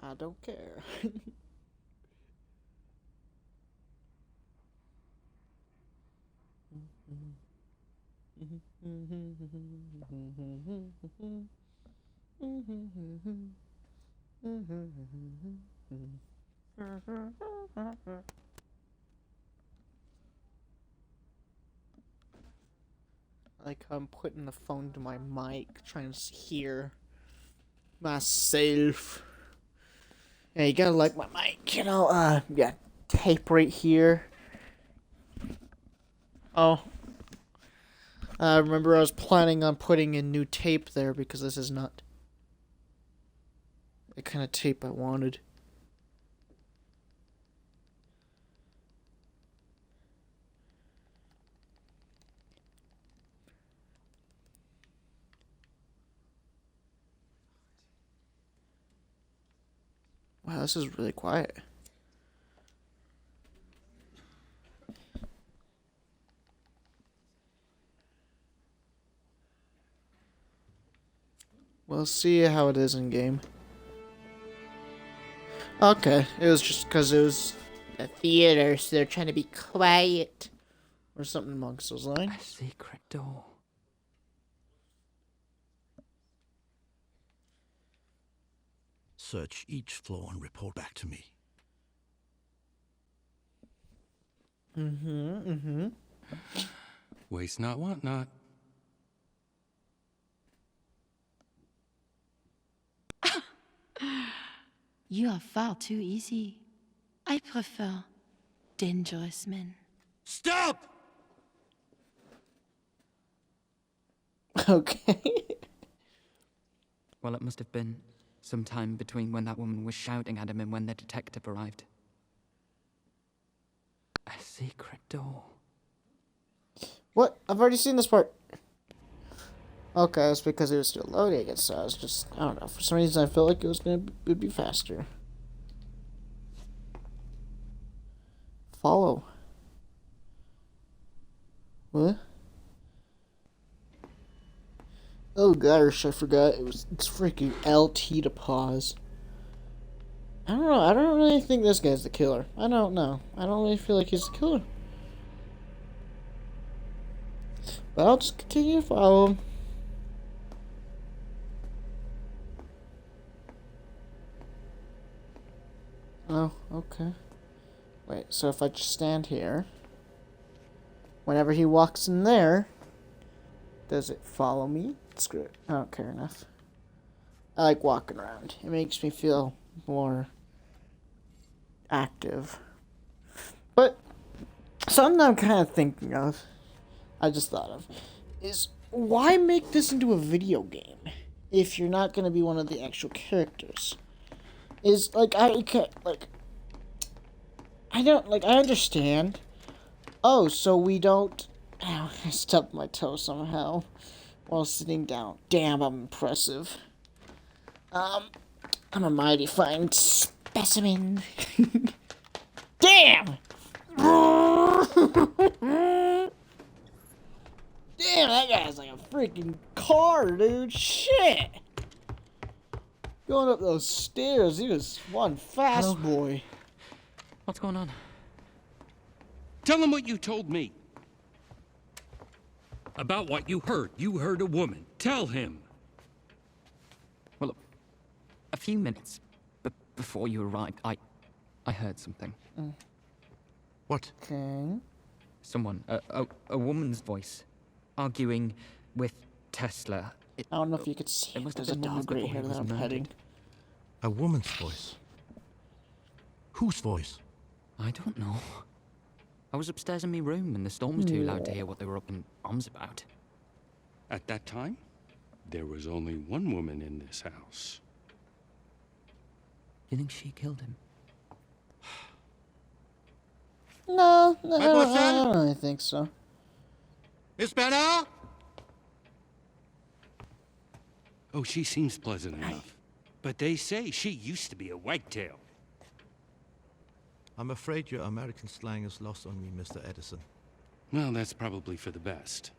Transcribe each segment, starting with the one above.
I don't care. Like I'm putting the phone to my mic, trying to hear myself. Yeah, you gotta like my mic, yeah, tape right here. Oh, remember I was planning on putting in new tape there because this is not the kind of tape I wanted. Wow, this is really quiet. We'll see how it is in game. Okay, it was just because it was a theater, so they're trying to be quiet. Or something amongst those lines. A secret door. Search each floor and report back to me. Waste not, want not. You are far too easy. I prefer dangerous men. Stop! Okay. Well, it must have been some time between when that woman was shouting at him and when the detective arrived. A secret door. What? I've already seen this part. Okay, it's because it was still loading it, so I was just, I don't know, for some reason I felt like it would be faster. Follow. What? Oh gosh, I forgot. It's freaking LT to pause. I don't know. I don't really think this guy's the killer. I don't know. I don't really feel like he's the killer. But I'll just continue to follow him. Oh, okay. Wait, so if I just stand here, whenever he walks in there, does it follow me? Screw it. I don't care enough. I like walking around. It makes me feel more active. But something I'm kind of thinking of, I just thought of, is why make this into a video game if you're not going to be one of the actual characters? Is like I understand. Oh, so we don't. Ow, I stubbed my toe somehow while sitting down. Damn, I'm impressive. I'm a mighty fine specimen. Damn! Damn, that guy's like a freaking car, dude. Shit! Going up those stairs, he was one fast boy. What's going on? Tell him what you told me. About what you heard. You heard a woman. Tell him. Well, a few minutes before you arrived, I heard something. What? Okay. Someone, a woman's voice, arguing with Tesla. I don't know if you could see It it. must have There's a been moments dog right before he here was that I'm murdered. petting. A woman's voice. Whose voice? I don't know. I was upstairs in my room and the storm was too loud to hear what they were up in arms about. At that time, there was only one woman in this house. You think she killed him? No, I Mademoiselle? don't really think so. Miss Bernard? Oh, she seems pleasant enough. But they say she used to be a wagtail. I'm afraid your American slang is lost on me, Mr. Edison. Well, that's probably for the best.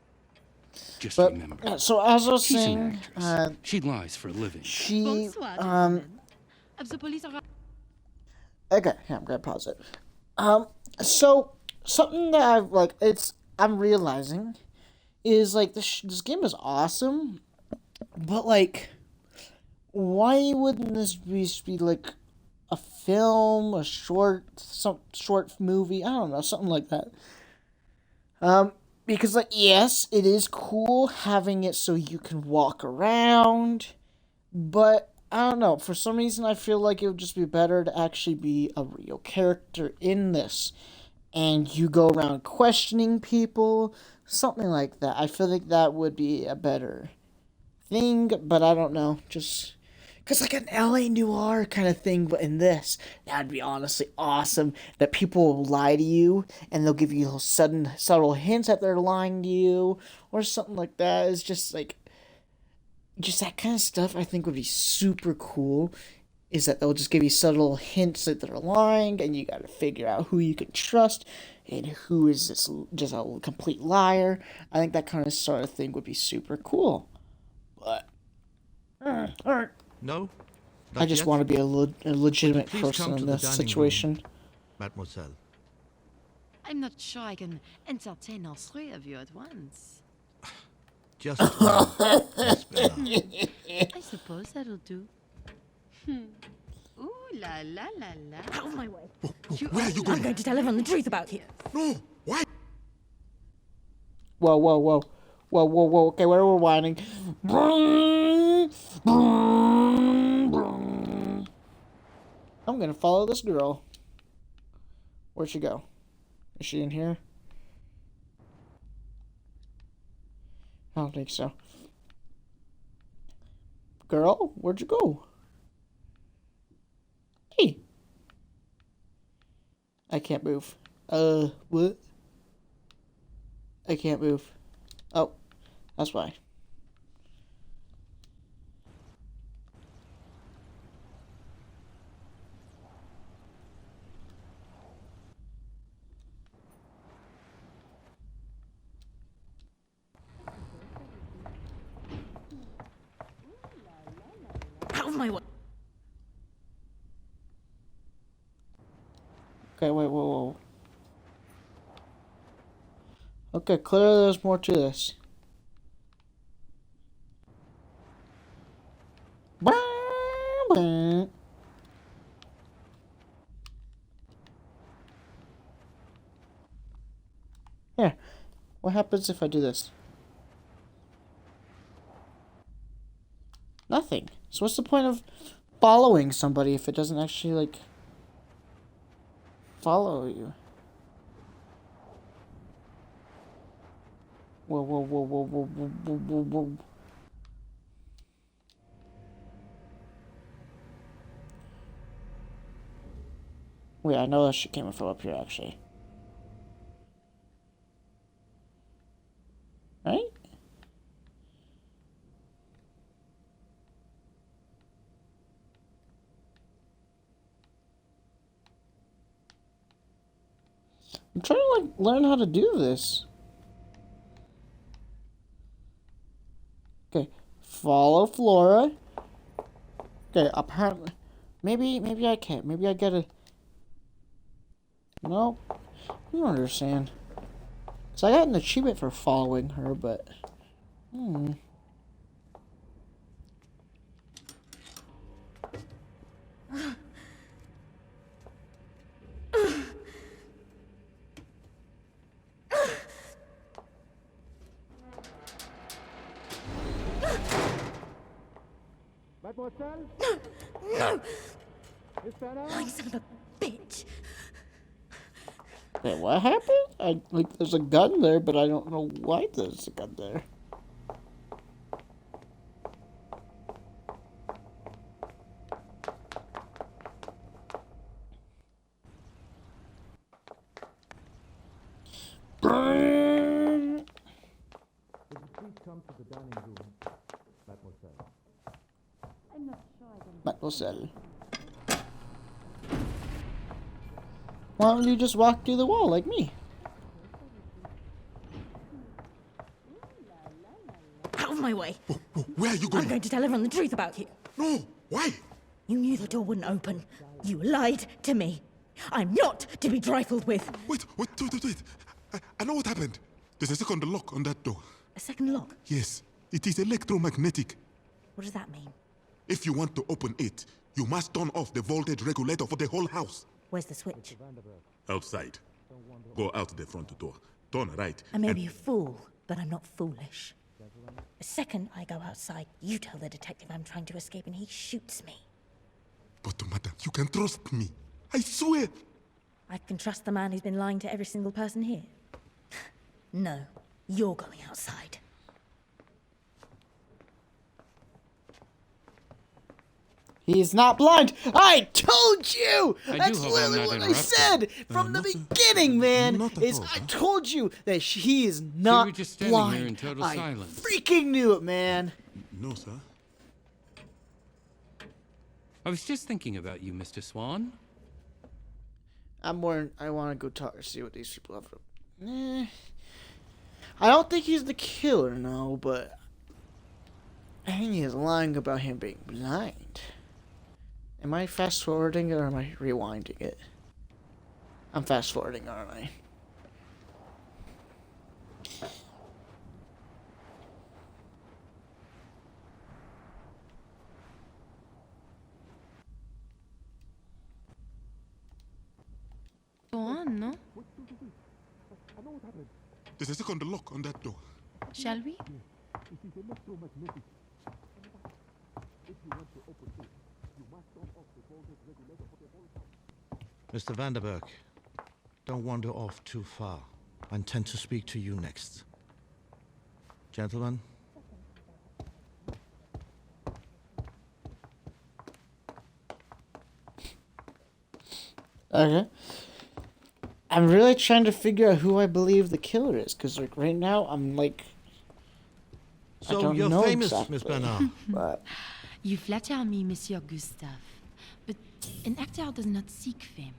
Just But remember, so as I was she's an saying, actress. She lies for a living. she Bonsoir, gentlemen. Have the police arrived? Okay, yeah, I'm gonna pause it. So something that I'm realizing is like this game is awesome, but like, why wouldn't this be like a film, some short movie? I don't know, something like that. Because like, yes, it is cool having it so you can walk around, but I don't know. For some reason, I feel like it would just be better to actually be a real character in this, and you go around questioning people, something like that. I feel like that would be a better thing, but I don't know. Just because like an LA noir kind of thing, but in this, that'd be honestly awesome. That people will lie to you, and they'll give you little sudden, subtle hints that they're lying to you, or something like that. It's just like, just that kind of stuff I think would be super cool. Is that they'll just give you subtle hints that they're lying, and you gotta figure out who you can trust, and who is just a complete liar. I think that kind of sort of thing would be super cool. But, alright. No? I Not just yet? want to be a legitimate Please person come to in the this dining situation. room, mademoiselle. I'm not sure I can entertain all three of you at once. Just one, Miss Bella. I suppose that'll do. Ooh la la la la. Out of my way. Where are you I'm going? going to tell everyone the truth about you. No! Why? Whoa, whoa, whoa. Whoa, whoa, whoa. Okay, we're whining. I'm gonna follow this girl. Where'd she go? Is she in here? I don't think so. Girl, where'd you go? Hey. I can't move. What? I can't move. Oh, that's why. Out of my way. Okay, wait, whoa, whoa. Okay, clearly there's more to this. Here, what happens if I do this? Nothing. So what's the point of following somebody if it doesn't actually, like, follow you? Whoa, whoa, whoa, whoa, whoa, whoa, whoa, whoa, whoa. Wait, I know that shit came from up here, actually. Right? I'm trying to, like, learn how to do this. Okay, follow Flora. Okay, apparently, maybe I can't. Maybe I gotta. No, I don't understand. So I got an achievement for following her, but Mademoiselle? No! Miss Bella? You son of a bitch! wait, what happened? There's a gun there, but I don't know why there's a gun there. Burn! Please come to the dining room, mademoiselle. Mademoiselle. Why don't you just walk through the wall like me? Out of my way. Where are you I'm going? going to tell everyone the truth about you. No! Why? You knew the door wouldn't open. You lied to me. I'm not to be trifled with. Wait. I know what happened. There's a second lock on that door. A second lock? Yes, it is electromagnetic. What does that mean? If you want to open it, you must turn off the voltage regulator for the whole house. Where's the switch? Outside. Go out the front door. Turn right. I may be a fool, but I'm not foolish. The second I go outside, you tell the detective I'm trying to escape and he shoots me. But madam, you can trust me. I swear. I can trust the man who's been lying to every single person here? No, you're going outside. He's not blind. I told you. I That's do hope I'm literally not what I interrupting. said from the not- beginning, man. not at Is all, I huh? told you that he is not were just standing here blind. in total I silence. freaking knew it, man. No, sir. I was just thinking about you, Mr. Swan. I want to go talk see what these people have. I don't think he's the killer, no, but I think he's lying about him being blind. Am I fast forwarding it or am I rewinding it? I'm fast forwarding, aren't I? Go on, no? There's a second lock on that door. Shall we? Mr. Vanderberg, don't wander off too far. I intend to speak to you next. Gentlemen, Okay. I'm really trying to figure out who I believe the killer is, because like right now I'm like, I so don't you're know famous, exactly. Miss Bernard. But You flatter me, Monsieur Gustave. But an actor does not seek fame.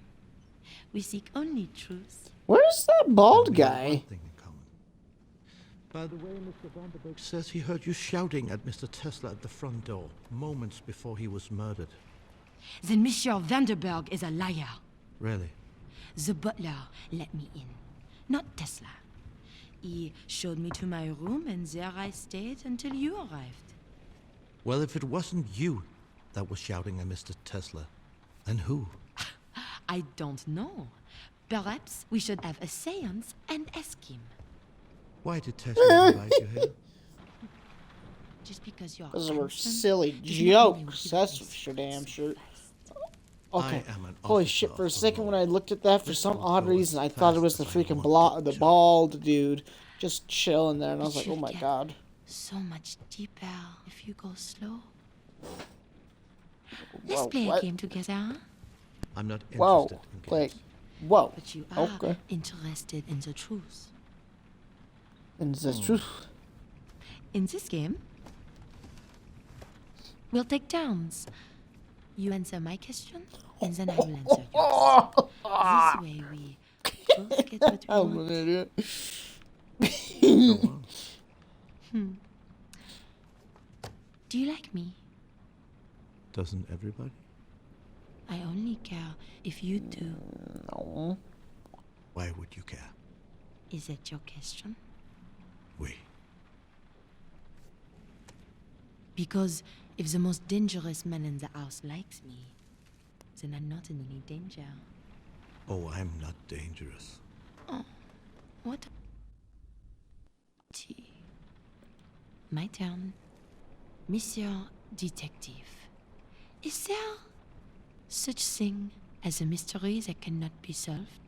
We seek only truth. where's that bald We have guy? one thing in common. By the way, Mr. Vanderberg says he heard you shouting at Mr. Tesla at the front door moments before he was murdered. Then Monsieur Vanderberg is a liar. Really? The butler let me in, not Tesla. He showed me to my room, and there I stayed until you arrived. Well, if it wasn't you that was shouting at Mr. Tesla, then who? I don't know. Perhaps we should have a séance and ask him. Why did Tesla invite you here? Just because you're Those were handsome silly does not mean jokes. we That's give for you sure damn sure. I Okay. am an Holy officer shit! For a of the second, law. when I looked at that, for This some will odd go reason, as I thought it fast was the as I freaking want it to. bald dude just chilling there, and I was It like, oh should my get god. so much deeper if you go slow. Let's Whoa, play what? a game together, huh? I'm not interested Whoa! in games. Like, whoa! But you are Okay. interested in the truth. And that's truth. In this game, we'll take turns. You answer my question, and then I will answer yours. This way we both get what we I'm want. an idiot. Go on. Do you like me? Doesn't everybody? I only care if you do. No. Why would you care? Is that your question? We. Because if the most dangerous man in the house likes me, then I'm not in any danger. Oh, I'm not dangerous. What? Tea. My turn. Monsieur Detective. Is there such thing as a mystery that cannot be solved?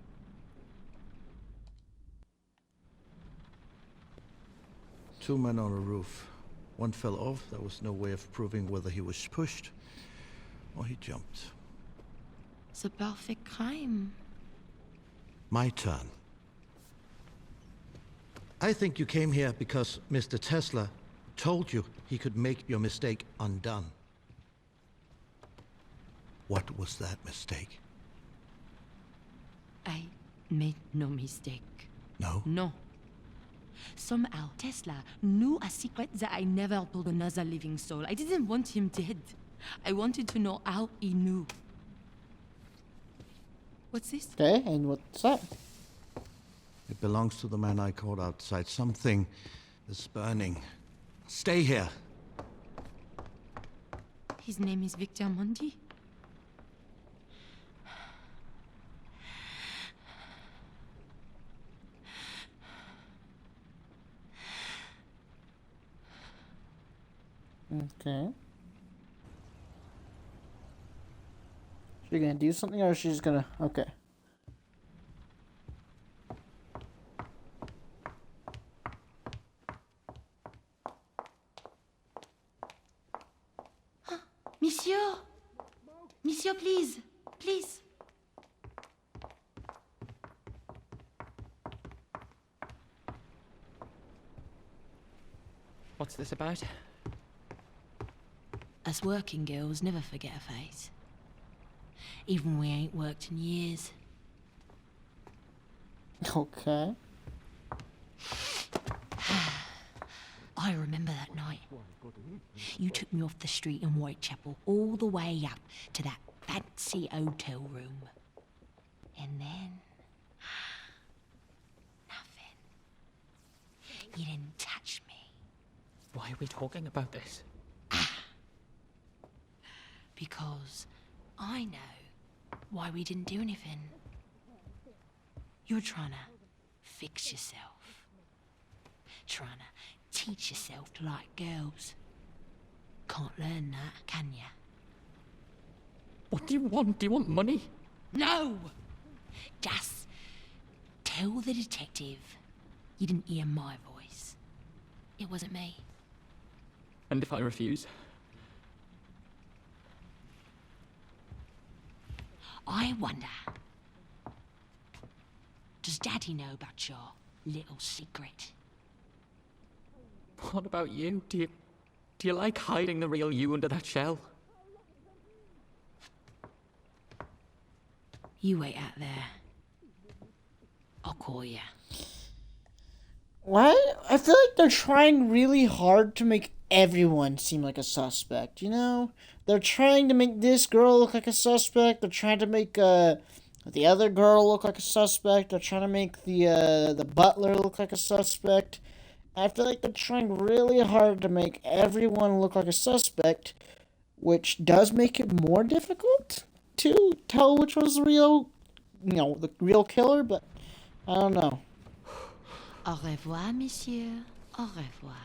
Two men on a roof. One fell off. There was no way of proving whether he was pushed or he jumped. The perfect crime. My turn. I think you came here because Mr. Tesla told you he could make your mistake undone. What was that mistake? I made no mistake. No? No. Somehow, Tesla knew a secret that I never told another living soul. I didn't want him dead. I wanted to know how he knew. What's this? Okay, and what's that? It belongs to the man I caught outside. Something is burning. Stay here. His name is Victor Mondi. Okay. She gonna do something, or she's gonna... Okay. Monsieur! Monsieur, please! Please! What's this about? Us working girls never forget a face. Even we ain't worked in years. Okay. I remember that night. You took me off the street in Whitechapel all the way up to that fancy hotel room. And then... nothing. You didn't touch me. Why are we talking about this? Because I know why we didn't do anything. You're trying to fix yourself. Trying to teach yourself to like girls. Can't learn that, can ya? What do you want? Do you want money? No! Just tell the detective you didn't hear my voice. It wasn't me. And if I refuse? I wonder, does Daddy know about your little secret? What about you? Do you like hiding the real you under that shell? You wait out there. I'll call you. Why? I feel like they're trying really hard to make everyone seem like a suspect, you know? They're trying to make this girl look like a suspect. They're trying to make the other girl look like a suspect. They're trying to make the butler look like a suspect. I feel like they're trying really hard to make everyone look like a suspect, which does make it more difficult to tell which was the real, the real killer, but I don't know. Au revoir, monsieur. Au revoir.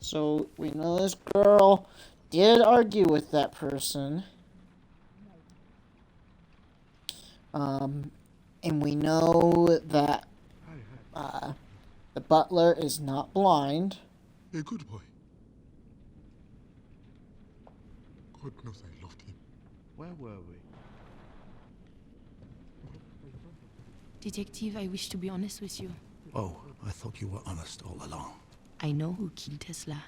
So we know this girl did argue with that person. And we know that the butler is not blind. A good boy. God knows I loved him. Where were we? Detective, I wish to be honest with you. Oh, I thought you were honest all along. I know who killed Tesla.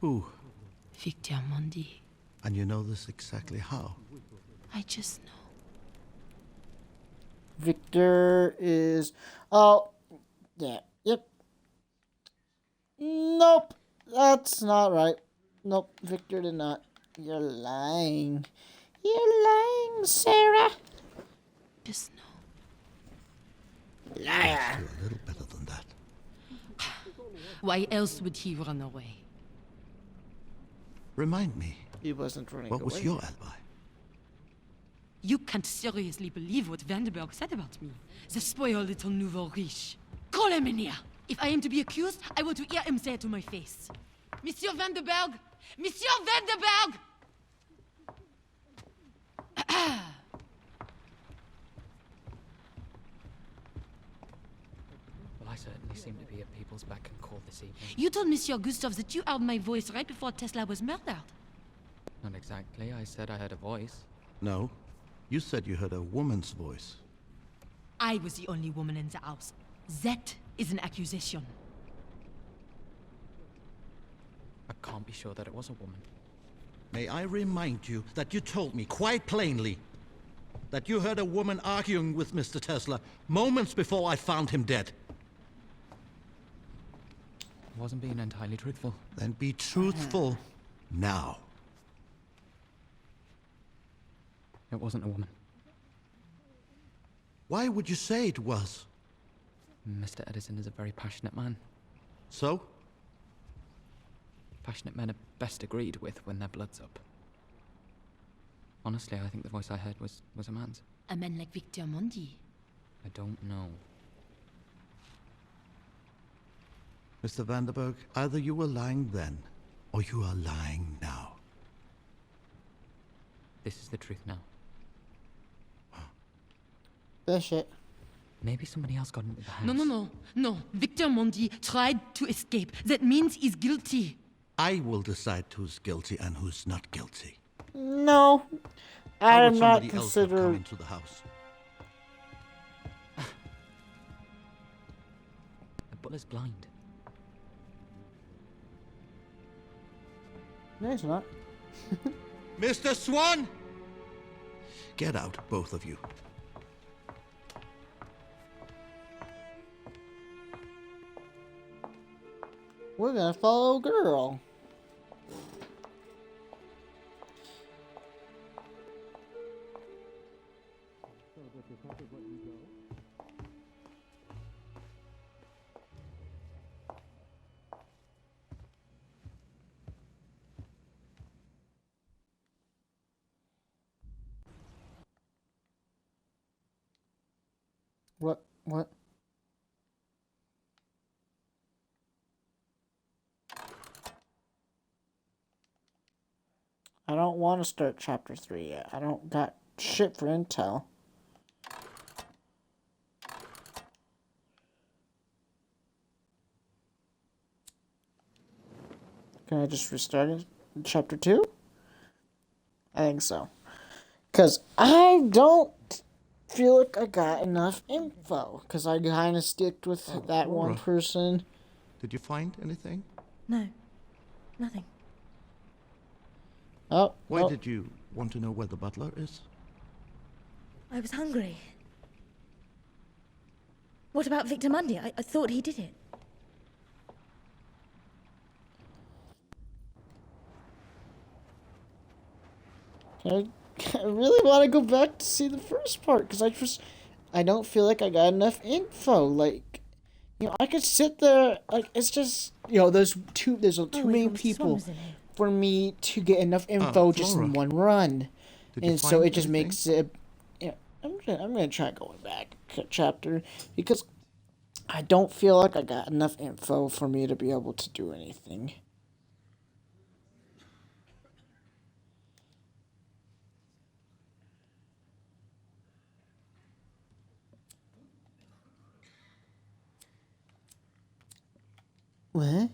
Who? Victor Mondi. And you know this exactly how? I just know. Victor is... Oh, yeah, yep. Nope, that's not right. Nope, Victor did not. You're lying. You're lying, Sarah. Just know. Liar. You're a little better than that. Why else would he run away? Remind me, He wasn't running what away. was your alibi? You can't seriously believe what Vandenberg said about me. The spoiled little nouveau riche. Call him in here. If I am to be accused, I want to hear him say it to my face. Monsieur Vandenberg! Monsieur Vandenberg! Well, I certainly seem to be at people's beck and call this evening. You told Monsieur Gustav that you heard my voice right before Tesla was murdered. Not exactly. I said I heard a voice. No, you said you heard a woman's voice. I was the only woman in the house. That is an accusation. I can't be sure that it was a woman. May I remind you that you told me quite plainly that you heard a woman arguing with Mr. Tesla moments before I found him dead. I wasn't being entirely truthful. Then be truthful now. It wasn't a woman. Why would you say it was? Mr. Edison is a very passionate man. So? Passionate men are best agreed with when their blood's up. Honestly, I think the voice I heard was a man's. A man like Victor Mondi. I don't know. Mr. Vanderberg, either you were lying then, or you are lying now. This is the truth now. That's it. Maybe somebody else got into the house. No. Victor Mondi tried to escape. That means he's guilty. I will decide who's guilty and who's not guilty. No, How I would am not somebody else have come considered. into the house? The butler's blind. No, he's not. Mr. Swan! Get out, both of you. We're gonna follow girl. What? I don't want to start chapter 3 yet. I don't got shit for intel. Can I just restart it in chapter 2? I think so. Because I don't feel like I got enough info. Because I kind of sticked with that one Laura. person. Did you find anything? No, nothing. Oh, Why oh. did you want to know where the butler is? I was hungry. What about Victor Mundy? I thought he did it. I really want to go back to see the first part because I don't feel like I got enough info. Like, I could sit there, like, it's just, there's too Oh, I many thought Mr. Swan people was in here. for me to get enough info just in Flora, one run. Did you And so find it just anything? makes it, I'm gonna try going back chapter because I don't feel like I got enough info for me to be able to do anything. What?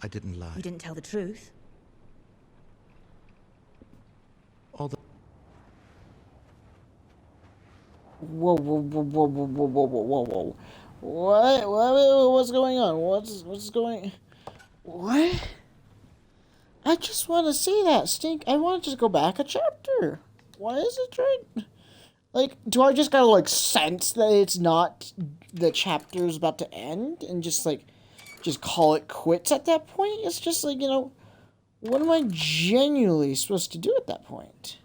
I didn't lie. You didn't tell the truth. All the Whoa, whoa, whoa, whoa, whoa, whoa, whoa, whoa, whoa, whoa. What's going on? What's going... What? I just want to see that stink. I want to just go back a chapter. Why is it trying... Like, do I just gotta, like, sense that it's not... The chapter's about to end? And just, like, just call it quits at that point? It's just, like, what am I genuinely supposed to do at that point?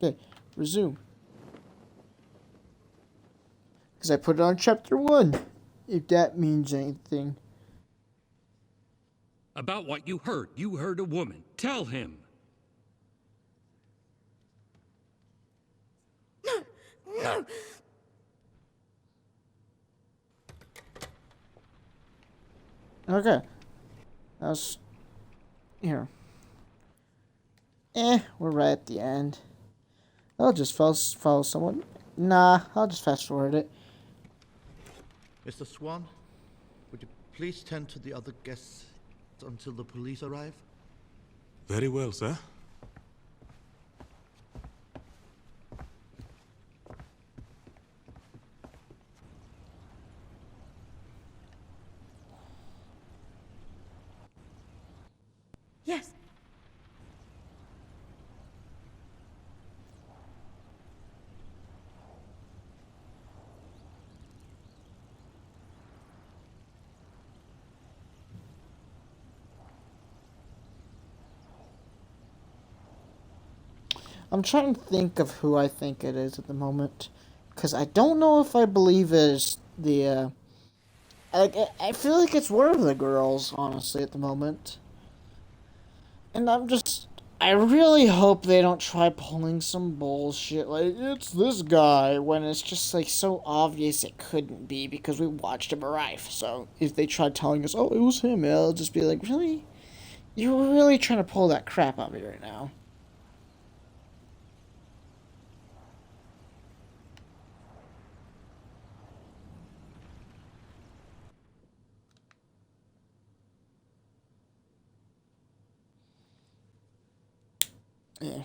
Okay, resume. Because I put it on chapter 1, if that means anything. About what you heard. You heard a woman. Tell him. No! Okay. That's... Here. We're right at the end. I'll just follow someone. Nah, I'll just fast forward it. Mr. Swan, Please tend to the other guests until the police arrive. Very well, sir. Yes. I'm trying to think of who I think it is at the moment, because I don't know if I believe it is the. I feel like it's one of the girls, honestly, at the moment. And I really hope they don't try pulling some bullshit like, it's this guy, when it's just, like, so obvious it couldn't be because we watched him arrive. So, if they try telling us, oh, it was him, I'll just be like, really? You're really trying to pull that crap out of me right now. Yeah.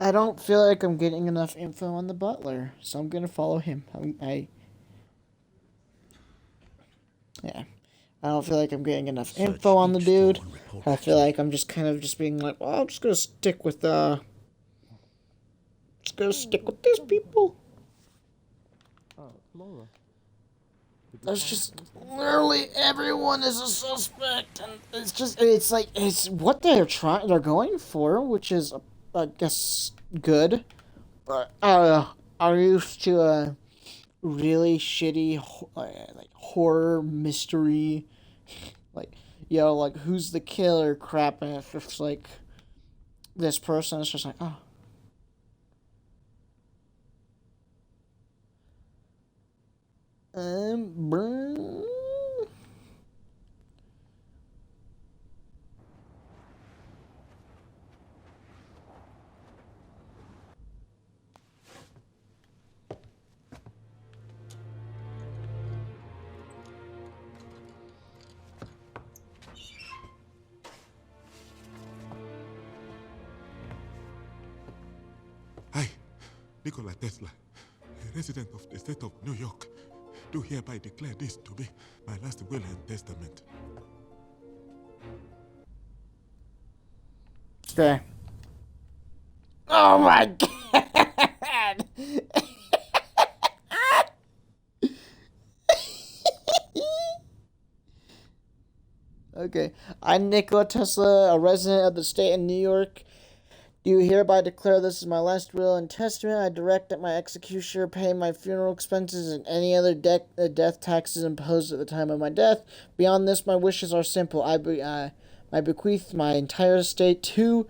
I don't feel like I'm getting enough info on the butler, so I'm gonna follow him. Yeah. I don't feel like I'm getting enough Search info on the each dude. door and report I it feel to me. like I'm just kind of just being like, well, I'm just gonna stick with these people. There's just literally everyone is a suspect, and it's what they're going for, which is I guess good, but I'm used to a really shitty like horror mystery, like like who's the killer crap, and it's just like this person is just like, oh. Brr. I, Nikola Tesla, a resident of the state of New York, do hereby declare this to be my last will and testament. Okay. Oh my god! Okay. I, Nikola Tesla, a resident of the state of New York, do hereby declare this is my last will and testament. I direct that my executioner pay my funeral expenses and any other death taxes imposed at the time of my death. Beyond this, my wishes are simple. I bequeath my entire estate to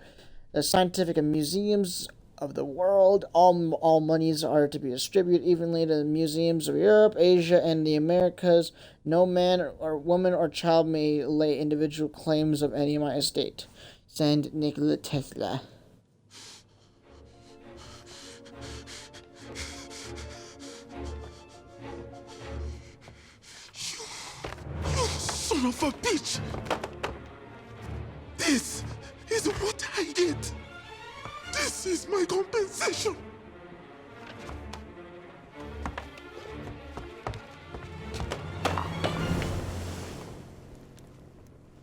the scientific museums of the world. All monies are to be distributed evenly to the museums of Europe, Asia, and the Americas. No man or woman or child may lay individual claims of any of my estate. Signed, Nikola Tesla. You son of a bitch! This is what I get! This is my compensation!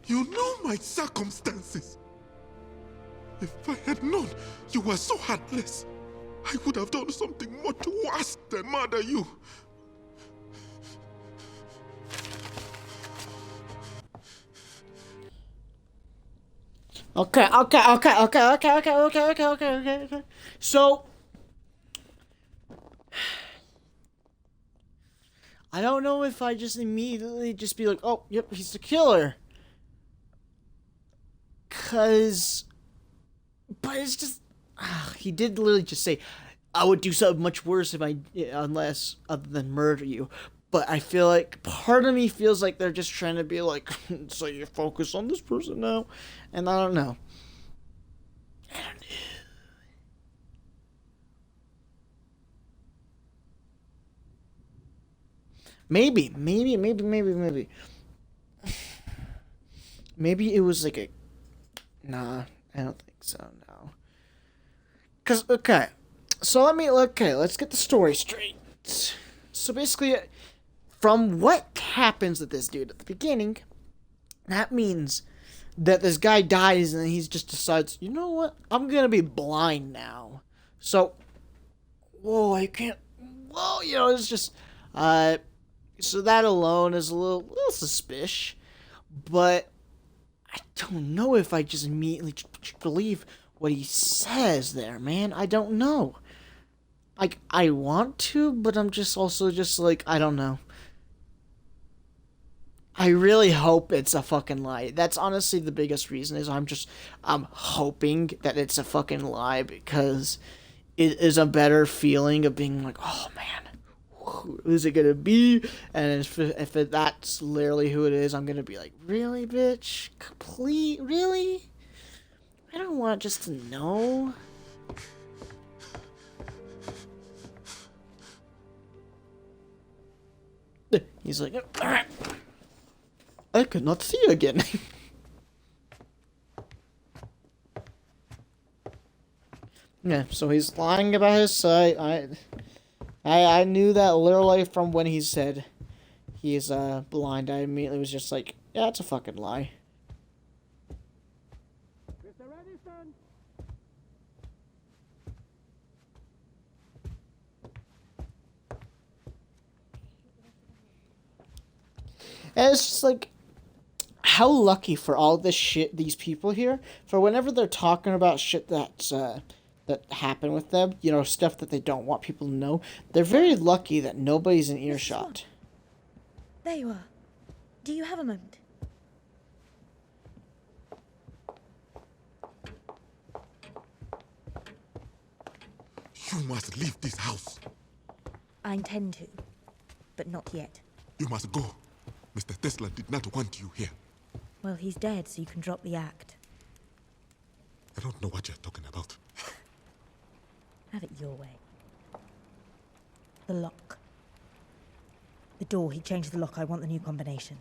You know my circumstances. If I had known you were so heartless, I would have done something much worse than murder you. Okay. So, I don't know if I just immediately just be like, oh, yep, he's the killer. But it's just, he did literally just say, I would do something much worse unless, other than murder you. But I feel like, part of me feels like they're just trying to be like, so you focus on this person now? And I don't know. Maybe. Maybe it was like a... Nah, I don't think so, no. Because, okay. So let's get the story straight. So basically, from what happens with this dude at the beginning, that means that this guy dies and he just decides, you know what? I'm gonna be blind now. So, whoa, I can't... Whoa, it's just... So that alone is a little suspicious, but I don't know if I just immediately believe what he says there, man. I don't know. Like, I want to, but I'm just also just like, I don't know. I really hope it's a fucking lie. That's honestly the biggest reason is I'm hoping that it's a fucking lie because it is a better feeling of being like, oh man. Who is it gonna be? And if that's literally who it is, I'm gonna be like, really, bitch? Really? I don't want just to know. He's like, alright. I could not see you again. Yeah, so he's lying about his sight. I knew that literally from when he said he's blind. I immediately was just like, yeah, it's a fucking lie. Mr. Edison! And it's just like, how lucky for all this shit, these people here, for whenever they're talking about shit that's, that happened with them, stuff that they don't want people to know, they're very lucky that nobody's in earshot. There you are. Do you have a moment? You must leave this house. I intend to, but not yet. You must go. Mr. Tesla did not want you here. Well, he's dead, so you can drop the act. I don't know what you're talking about. Have it your way. The lock. The door, he changed the lock. I want the new combination.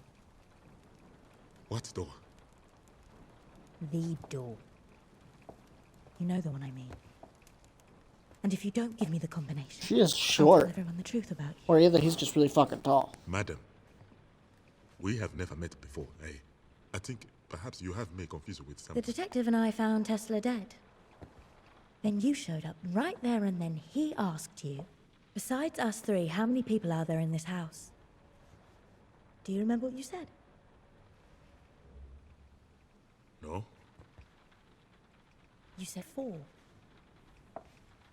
What door? The door. You know the one I mean. And if you don't give me the combination... She is I'll short. tell everyone the truth about you. Or either he's just really fucking tall. Madam, we have never met before, eh? I think perhaps you have me confused with The someone. detective and I found Tesla dead. Then you showed up right there and then he asked you, besides us three, how many people are there in this house? Do you remember what you said? No? You said 4.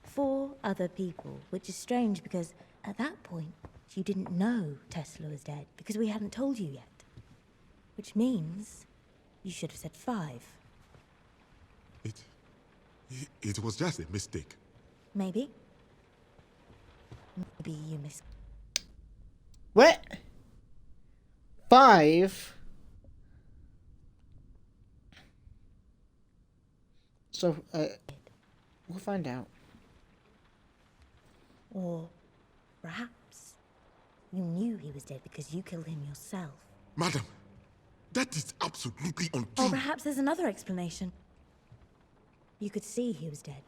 4 other people, which is strange because at that point you didn't know Tesla was dead because we hadn't told you yet. Which means you should have said 5. It was just a mistake. Maybe. Maybe you missed. What? 5? So, we'll find out. Or perhaps you knew he was dead because you killed him yourself. Madam, that is absolutely Or untrue. perhaps there's another explanation. You could see he was dead.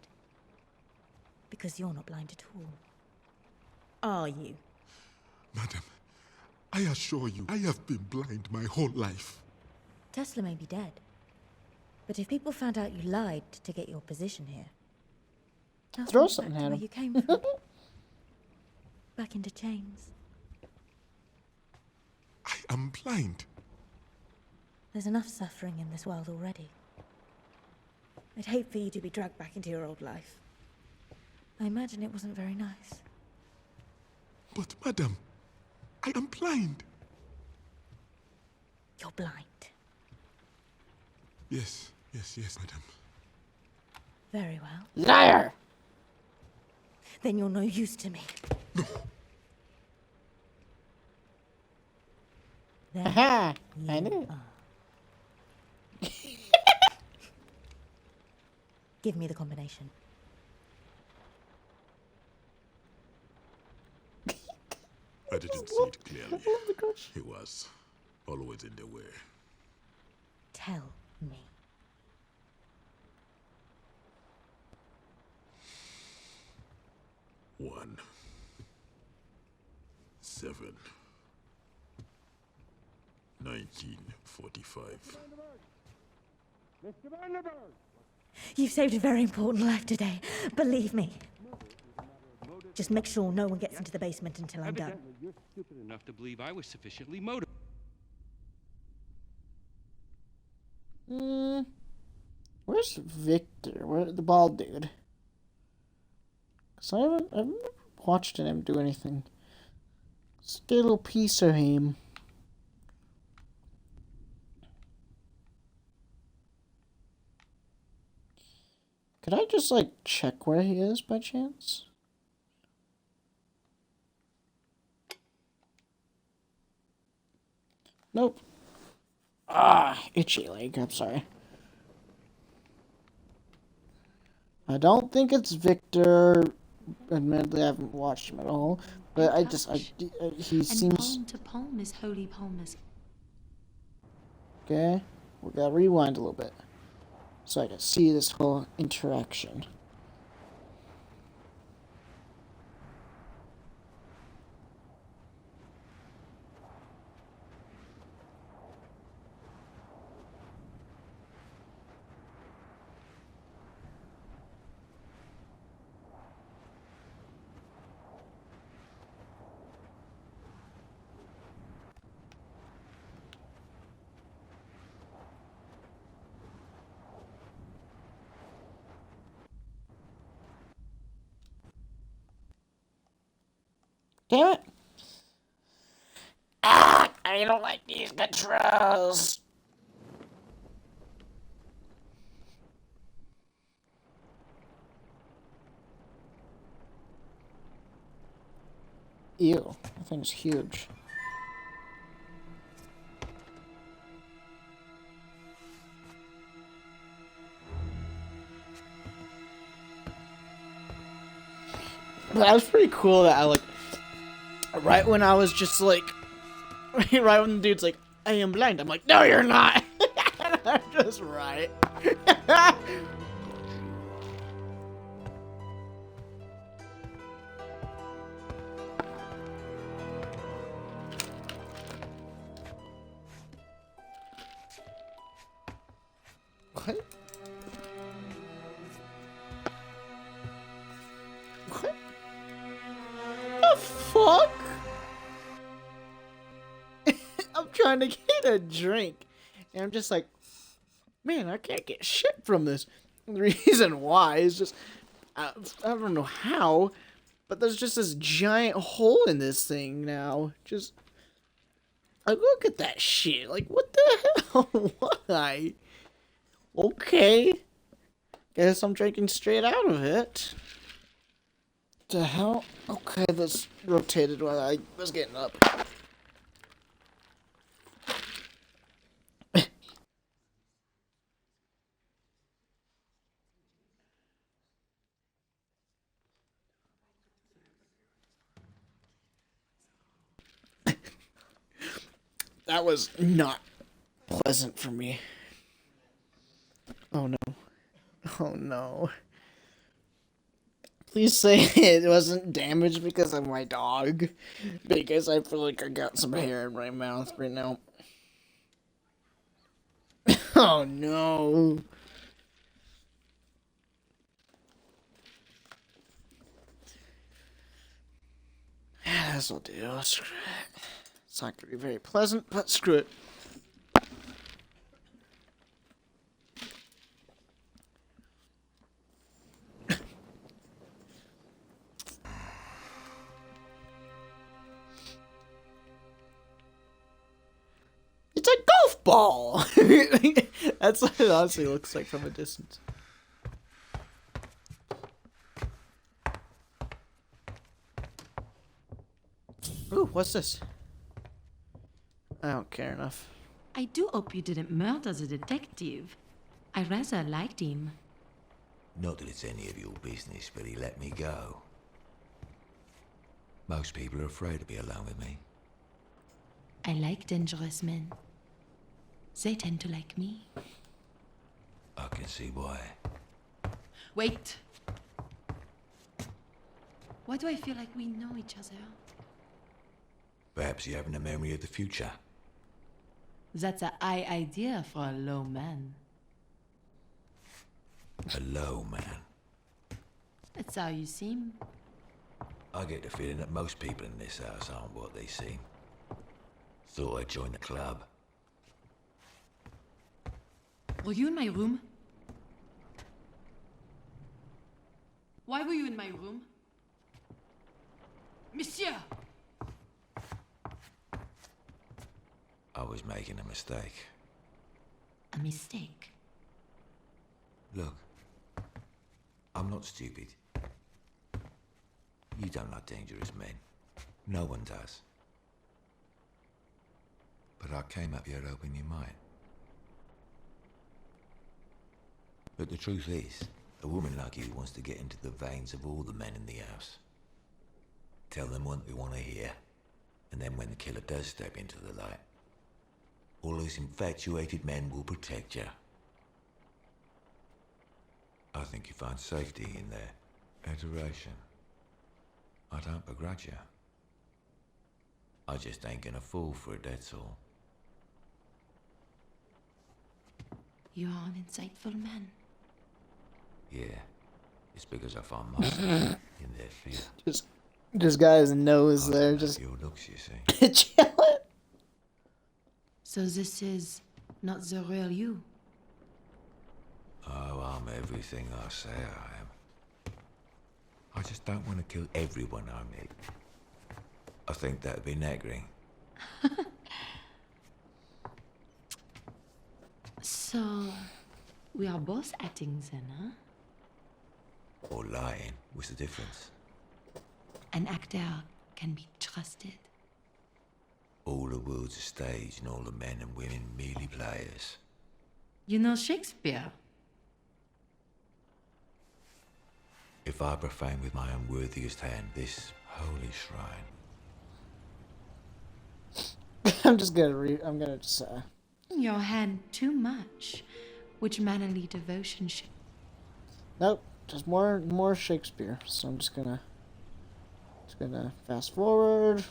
Because you're not blind at all. Are you? Madam, I assure you, I have been blind my whole life. Tesla may be dead. But if people found out you lied to get your position here... they'll Throw think something back to at where him. you came from. Back into chains. I am blind. There's enough suffering in this world already. I'd hate for you to be dragged back into your old life. I imagine it wasn't very nice. But madam, I am blind. You're blind. Yes, yes, yes, madam. Very well. Liar! Then you're no use to me. There Haha! I you knew. are. Give me the combination. I didn't see it clearly. He was always in the way. Tell me. 1, 7, 1945. You've saved a very important life today. Believe me. Just make sure no one gets into the basement until I'm done. Evidently, you're stupid enough to believe I was sufficiently motivated. Where's Victor? Where the bald dude? Cause I haven't watched him do anything. Just get a little piece of him. Could I just like check where he is by chance? Nope. Ah, itchy leg. I'm sorry. I don't think it's Victor. Admittedly, I haven't watched him at all. But he And seems... palm to palm is holy palmers. Okay, we gotta rewind a little bit. So I can see this whole interaction. Damn it! Ah! I don't like these controls! Ew, that thing's huge. But that was pretty cool that I, like, right when I was just like, right when the dude's like, I am blind, I'm like, no, you're not! I'm just right. What? What the fuck? I'm trying to get a drink, and I'm just like, man, I can't get shit from this. And the reason why is just, I don't know how, but there's just this giant hole in this thing now. Just, like, look at that shit. Like, what the hell? Why? Okay. Guess I'm drinking straight out of it. The hell? Okay, this rotated while I was getting up. That was not pleasant for me. Oh no. Oh no. Please say it wasn't damaged because of my dog. Because I feel like I got some hair in my mouth right now. Oh no. This'll do. Screw it. It's not gonna be very pleasant, but screw it. ball. That's what it honestly looks like from a distance. Ooh, what's this? I don't care enough. I do hope you didn't murder the detective. I rather liked him. Not that it's any of your business, but he let me go. Most people are afraid to be alone with me. I like dangerous men. They tend to like me. I can see why. Wait. Why do I feel like we know each other? Perhaps you haven't a memory of the future. That's a high idea for a low man. A low man. That's how you seem. I get the feeling that most people in this house aren't what they seem. Thought I'd join the club. Were you in my room? Why were you in my room? Monsieur! I was making a mistake. A mistake? Look, I'm not stupid. You don't like dangerous men. No one does. But I came up here to open your mind. But the truth is, a woman like you wants to get into the veins of all the men in the house. Tell them what they want to hear, and then when the killer does step into the light, all those infatuated men will protect you. I think you find safety in their adoration. I don't begrudge you. I just ain't gonna fall for it, that's all. You are an insightful man. Yeah, it's because I find myself in their fear. Just got his nose I there, don't just have your looks, you see. chilling. So this is not the real you. Oh, I'm everything I say I am. I just don't want to kill everyone I meet. I think that'd be nagging. So, we are both acting then, huh? Or lying. What's the difference? An actor can be trusted. All the world's a stage and all the men and women merely players. You know Shakespeare? If I profane with my unworthiest hand this holy shrine, I'm gonna just, Your hand too much. Which mannerly devotion should... nope, just more Shakespeare. So I'm just gonna fast forward.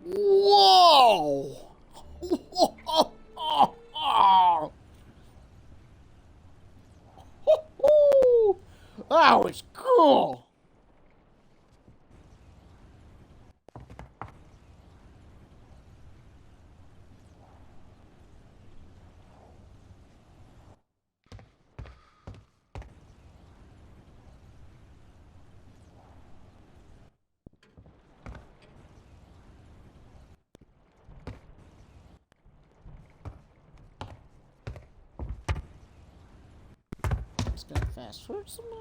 Whoa! That was cool. Just gonna fast forward some more.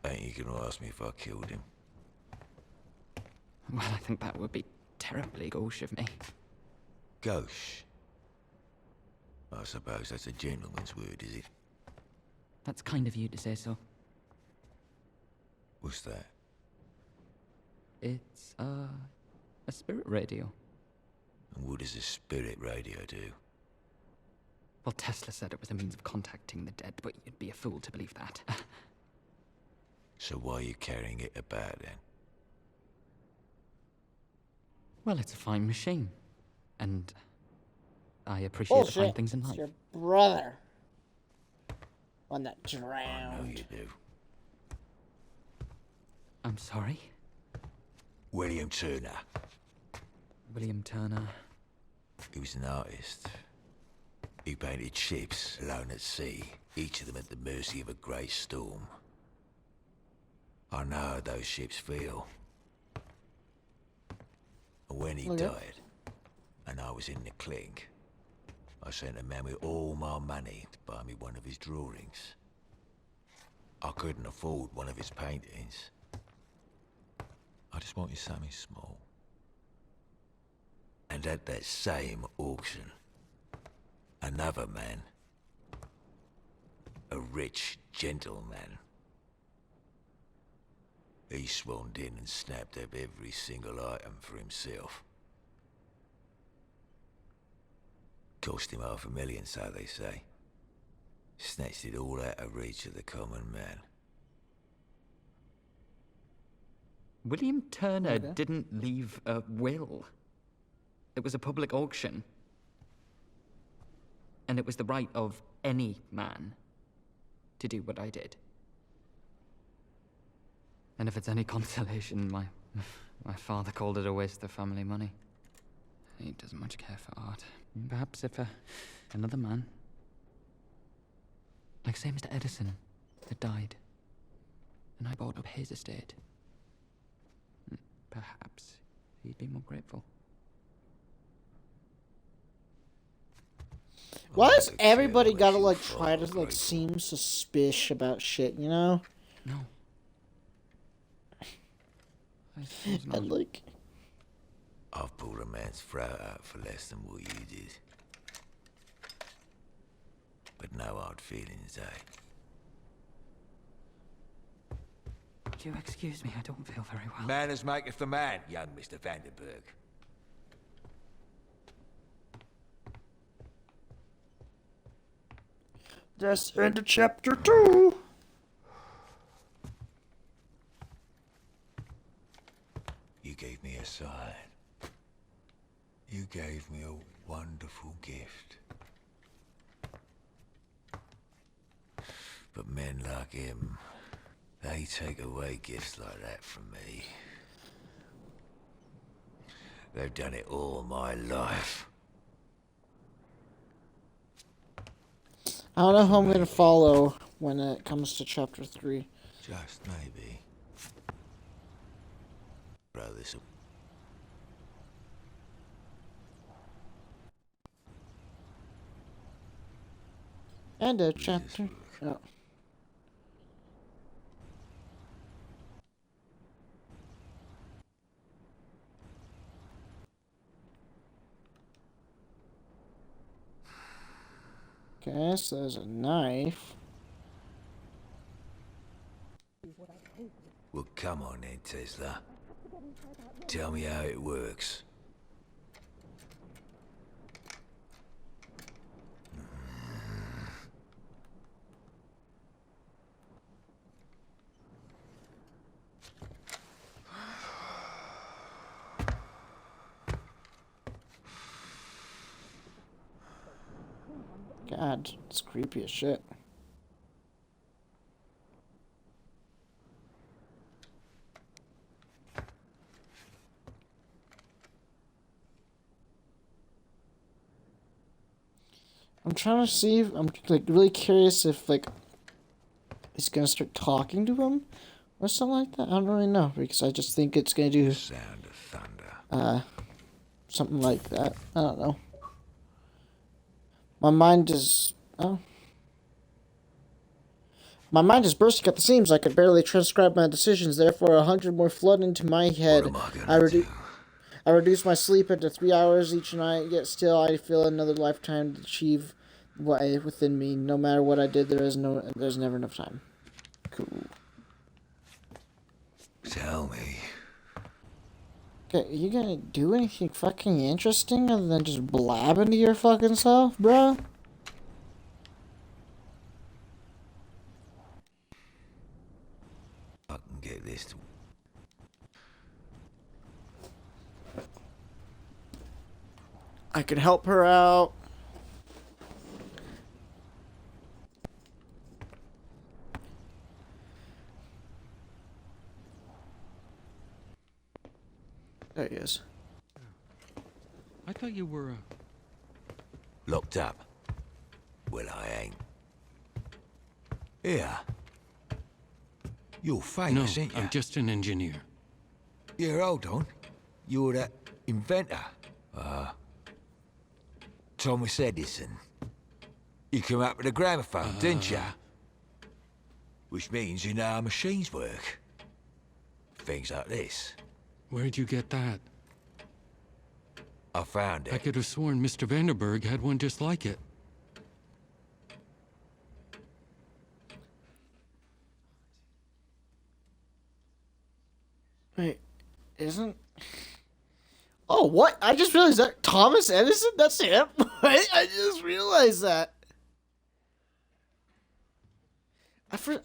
ain't you gonna ask me if I killed him? Well, I think that would be terribly gauche of me. Gauche? I suppose that's a gentleman's word, is it? That's kind of you to say so. What's that? It's, a spirit radio. And what does a spirit radio do? Well, Tesla said it was a means of contacting the dead, but you'd be a fool to believe that. So why are you carrying it about then? Well, it's a fine machine. And I appreciate the fine Bullshit. things in It's life. your brother. One that I know drowned. you do. I'm sorry? William Turner. William Turner. He was an artist. He painted ships alone at sea, each of them at the mercy of a great storm. I know how those ships feel. When he Okay. died, and I was in the clink, I sent a man with all my money to buy me one of his drawings. I couldn't afford one of his paintings. I just wanted something small. And at that same auction, another man, a rich gentleman, he swaned in and snapped up every single item for himself. Cost him $500,000, so they say. Snatched it all out of reach of the common man. William Turner Okay. didn't leave a will. It was a public auction. And it was the right of any man to do what I did. And if it's any consolation, my father called it a waste of family money. He doesn't much care for art. Perhaps if another man, like say Mr. Edison, had died, and I bought up his estate, perhaps he'd be more grateful. Why does Look, everybody unless gotta you like fall try to like grateful. seem suspicious about shit, you know? No. I suppose not. And like, I've pulled a man's throat out for less than what you did. But no hard feelings, eh? Would you excuse me? I don't feel very well. Manners maketh the man, young Mr. Vandenberg. that's into chapter 2. You gave me a sign. You gave me a wonderful gift. But men like him, they take away gifts like that from me. They've done it all my life. I don't know who I'm gonna follow when it comes to chapter 3. Just maybe. Brothers. And a chapter. Oh. Okay, so there's a knife. Well, come on then, Tesla. Tell me how it works. God, it's creepy as shit. I'm trying to see if I'm like really curious if like he's gonna start talking to him or something like that. I don't really know because I just think it's gonna do Sound of thunder. something like that. I don't know. My mind is my mind is bursting at the seams. I could barely transcribe my decisions. Therefore, 100 more flood into my head. What am I gonna do? I reduce my sleep into 3 hours each night. Yet still, I feel another lifetime to achieve what is within me. No matter what I did, there's never enough time. Cool. Tell me. Okay, are you gonna do anything fucking interesting other than just blabbing to your fucking self, bro? I can get this to... I can help her out. There he is. I thought you were, Locked up? Well, I ain't. Here. You're No, famous, ain't you? I'm just an engineer. Yeah, hold on. You're that inventor. Thomas Edison. You came up with a gramophone, didn't you? Which means you know how machines work. Things like this. Where'd you get that? I found I it. could have sworn Mr. Vanderberg had one just like it. Wait, isn't... Oh, what? I just realized that Thomas Edison? That's him? Wait, I just realized that. I thought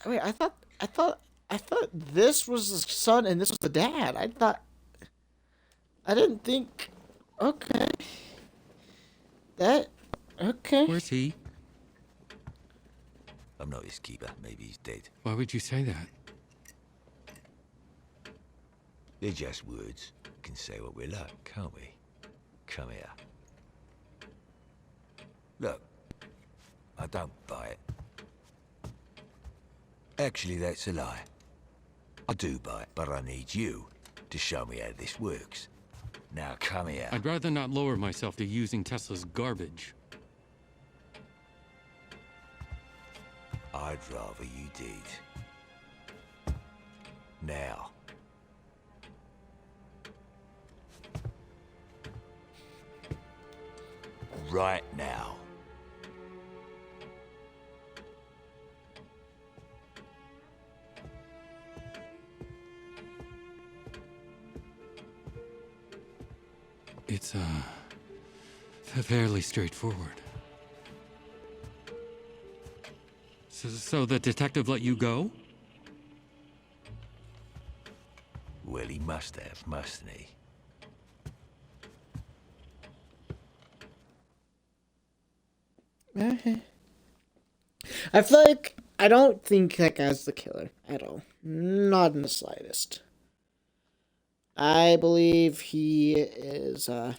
this was the son and this was the dad. I didn't think... Okay. Okay. Where's he? I'm not his keeper. Maybe he's dead. Why would you say that? They're just words. We can say what we like, can't we? Come here. Look, I don't buy it. Actually, that's a lie. I do buy it, but I need you to show me how this works. Now come here. I'd rather not lower myself to using Tesla's garbage. I'd rather you did. Now. Right now. It's, fairly straightforward. So the detective let you go? Well, he must have, mustn't he? I feel like I don't think that guy's the killer at all. Not in the slightest. I believe he is, I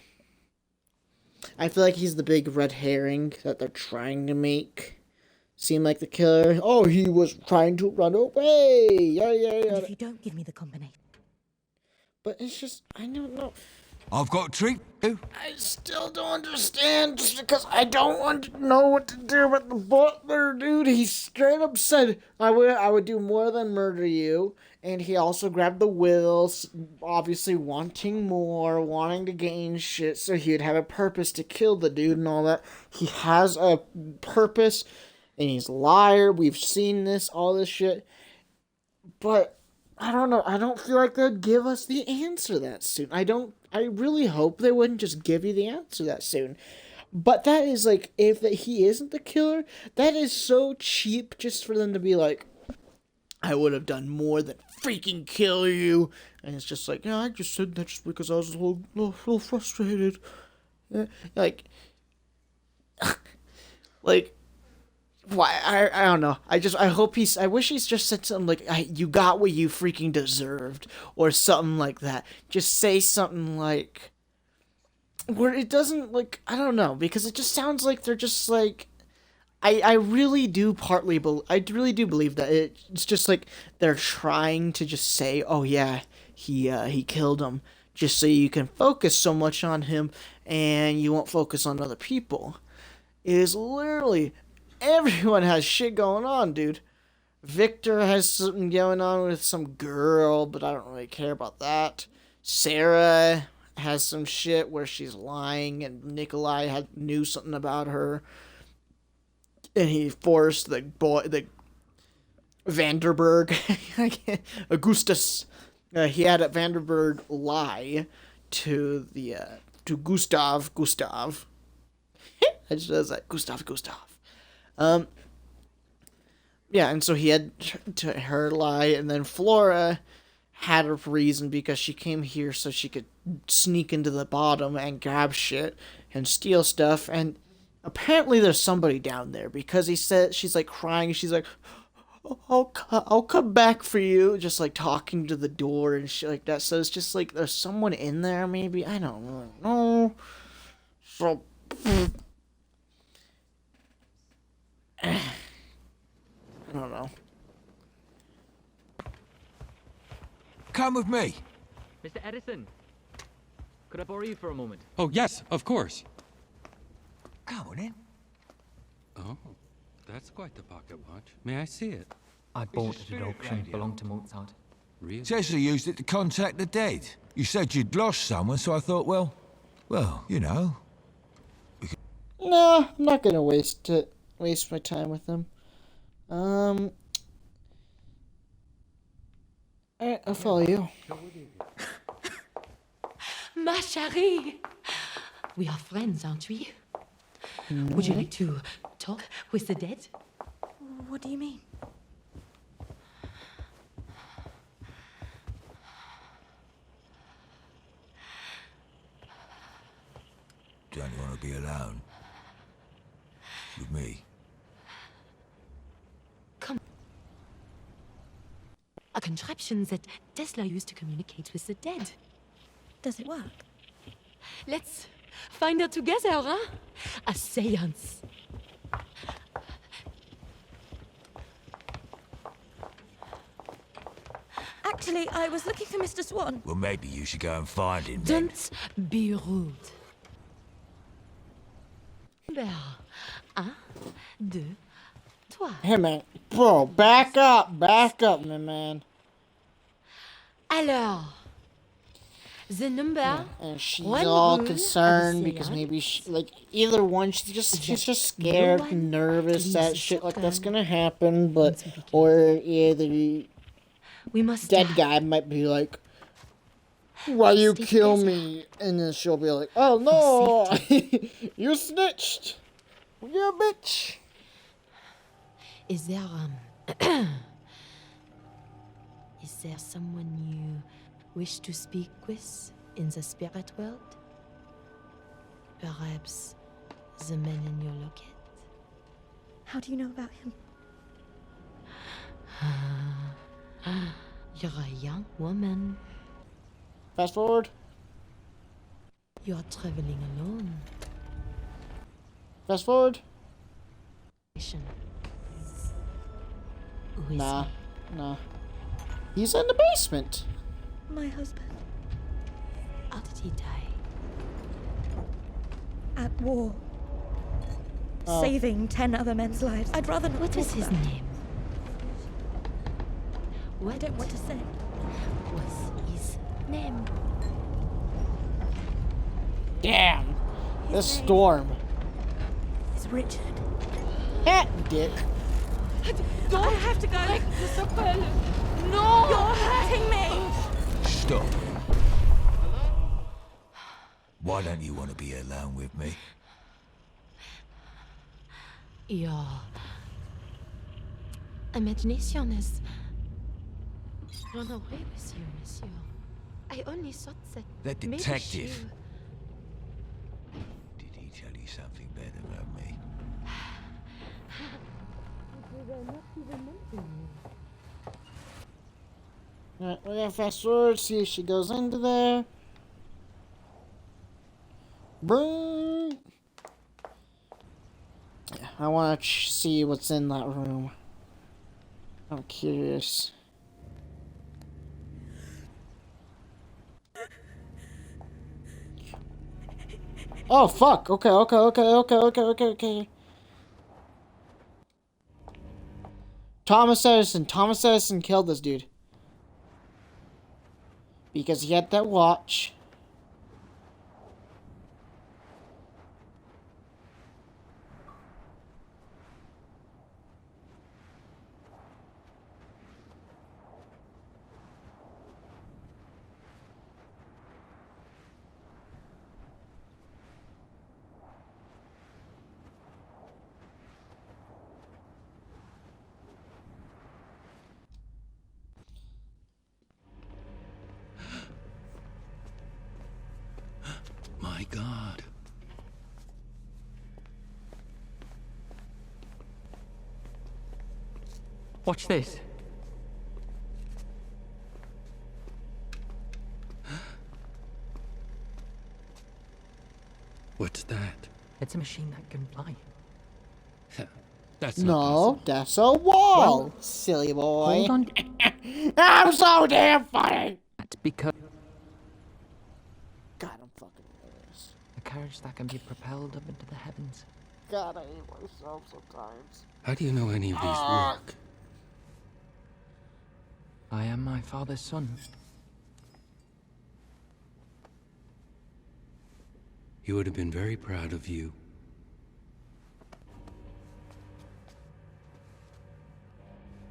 feel like he's the big red herring that they're trying to make seem like the killer. Oh, he was trying to run away! Yeah. And if you don't give me the combination... But it's just, I don't know. I've got a treat. I still don't understand just because I don't want to know what to do with the butler, dude. He straight up said, I would do more than murder you. And he also grabbed the wills, obviously wanting more, wanting to gain shit, so he'd have a purpose to kill the dude and all that. He has a purpose, and he's a liar. We've seen this, all this shit. But I don't know. I don't feel like they'd give us the answer that soon. I really hope they wouldn't just give you the answer that soon. But that is like, if he isn't the killer, that is so cheap just for them to be like, I would have done more than freaking kill you. And it's just like, yeah, I just said that just because I was a little frustrated. Yeah, like, why? I don't know. I wish he's just said something like, you got what you freaking deserved. Or something like that. Just say something like, where it doesn't, like, I don't know. Because it just sounds like they're just like, I really do believe that it's just like they're trying to just say, oh yeah, he killed him, just so you can focus so much on him and you won't focus on other people. It is literally everyone has shit going on, dude. Victor has something going on with some girl, but I don't really care about that. Sarah has some shit where she's lying and Nikolai knew something about her. And he forced the Vanderberg, Augustus. He had a Vanderberg lie to Gustav. I just was like Gustav. Yeah, and so he had to her lie, and then Flora had a reason because she came here so she could sneak into the bottom and grab shit and steal stuff, and apparently there's somebody down there because he said, she's like crying, she's like, I'll come back for you, just like talking to the door and shit like that. So it's just like there's someone in there maybe, I don't really know. So I don't know. Come with me. Mr. Edison, could I borrow you for a moment? Oh, yes, of course. Come on in. Oh, that's quite the pocket watch. May I see it? I bought it at auction. Belonged to Mozart. Really? Tesla used it to contact the dead. You said you'd lost someone, so I thought, well, you know. No, I'm not gonna waste my time with them. Alright, I'll follow you. Ma chérie! We are friends, aren't we? Would you like to talk with the dead? What do you mean? Don't you want to be alone? With me? A contraption that Tesla used to communicate with the dead. Does it work? Let's find out together, huh? A seance. Actually, I was looking for Mr. Swan. Well, maybe you should go and find him then. Don't be rude. Number 1, 2, 3. Hey man, bro, back up, my man. Alors, the number. And she's One all rule concerned of the because seance. maybe either one, she's just scared No and one nervous that leaves shit like that's shotgun gonna happen, but once we begin. or either We must. dead guy might be like, why you Stay kill together. me? And then she'll be like, oh no, you snitched. You bitch. Is there is there someone you wish to speak with in the spirit world? Perhaps the man in your locket? How do you know about him? You're a young woman. Fast forward. You're traveling alone. Fast forward. Who is Nah, he? nah. He's in the basement. My husband. How did he die? At war. Oh. Saving 10 other men's lives. I'd rather not What talk was his about it. name? I What don't want to say. was his name? Damn. His This name storm. is Richard. Heh, dick. I have to go. No! You're hurting me. Stop. Why don't you want to be alone with me? Your imagination has run away with you, monsieur. I only thought that That maybe detective. she- Did he tell you something bad about me? Alright, we're gonna fast forward, see if she goes into there. Boom. Yeah, I want to see what's in that room. I'm curious. Oh fuck! Okay. Thomas Edison killed this dude because he had that watch. My God. Watch this. What's that? It's a machine that can fly. That's not No, possible. that's a wall, silly boy. Hold on. I'm so damn funny. because God, I'm fucking hilarious. a carriage that can be propelled up into the heavens. God, I hate myself sometimes. How do you know any of these work? I am my father's son. He would have been very proud of you.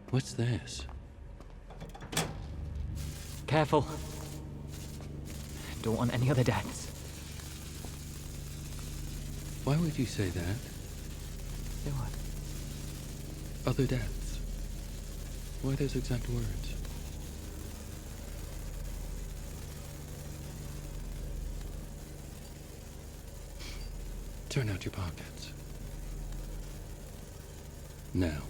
What's this? Careful. Don't want any other deaths. Why would you say that? Say what? Other deaths. Why those exact words? Turn out your pockets. Now.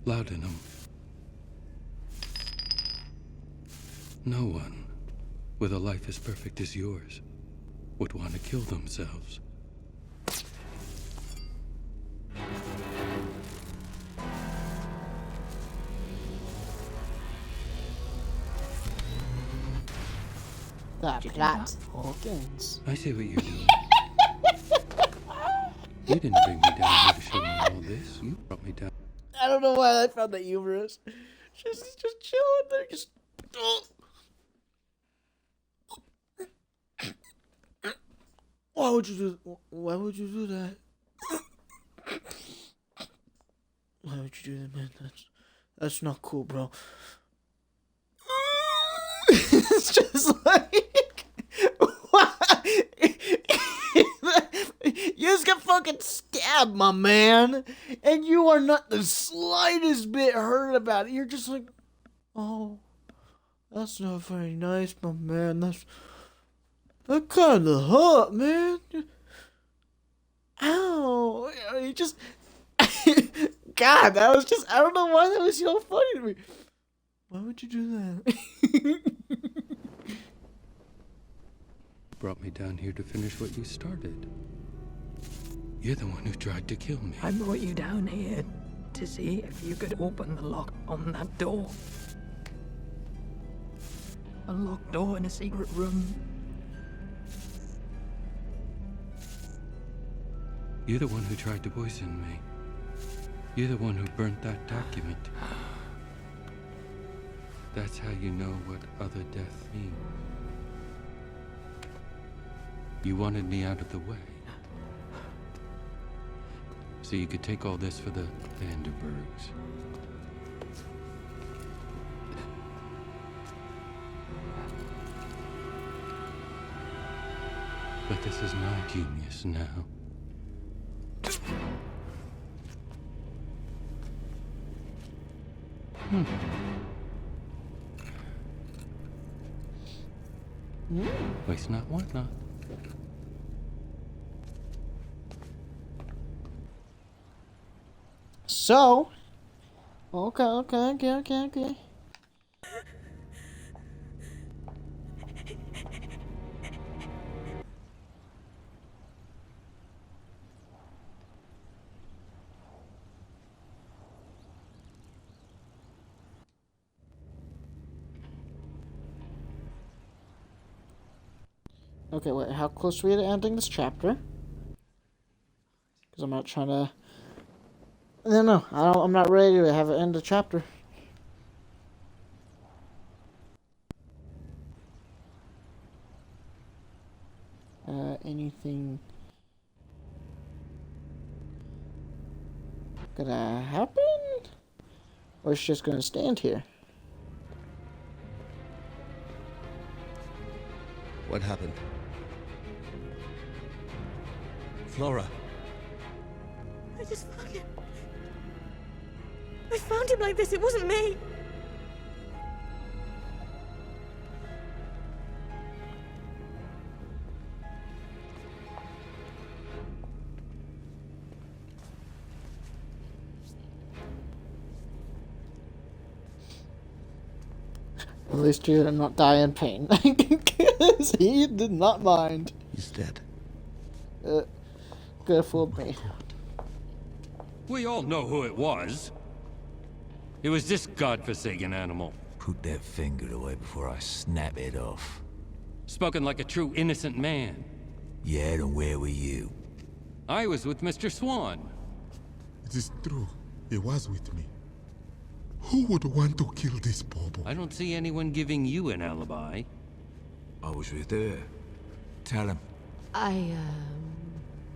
Laudanum. No one with a life as perfect as yours would want to kill themselves. That you do plot that? thickens. I see what you're doing. You didn't bring me down here to show me all this. You brought me down. I don't know why I found that humorous. She's just chilling there, just. Why would you do? Why would you do that? Why would you do that, man? That's not cool, bro. It's just like, why? You just got fucking stabbed, my man, and you are not the slightest bit hurt about it. You're just like, oh, that's not very nice, my man. That kind of hurt, man. Ow! You just, God, that was just. I don't know why that was so funny to me. Why would you do that? Brought me down here to finish what you started. You're the one who tried to kill me. I brought you down here to see if you could open the lock on that door. A locked door in a secret room. You're the one who tried to poison me. You're the one who burnt that document. That's how you know what other death means. You wanted me out of the way. So you could take all this for the Vanderbergs. But this is my genius now. Waste not, want not. So, okay. Okay, wait, how close are we to ending this chapter? Because I'm not trying to... No, I'm not ready to have it end the chapter. Anything gonna happen? Or it's just gonna stand here? What happened? Flora. I just found him. I found him like this. It wasn't me. At least you did not die in pain. Because he did not mind. He's dead. Could have fooled me. We all know who it was. It was this godforsaken animal. Put that finger away before I snap it off. Spoken like a true innocent man. Yeah, and where were you? I was with Mr. Swan. It is true. He was with me. Who would want to kill this poor boy? I don't see anyone giving you an alibi. I was with her. Tell him.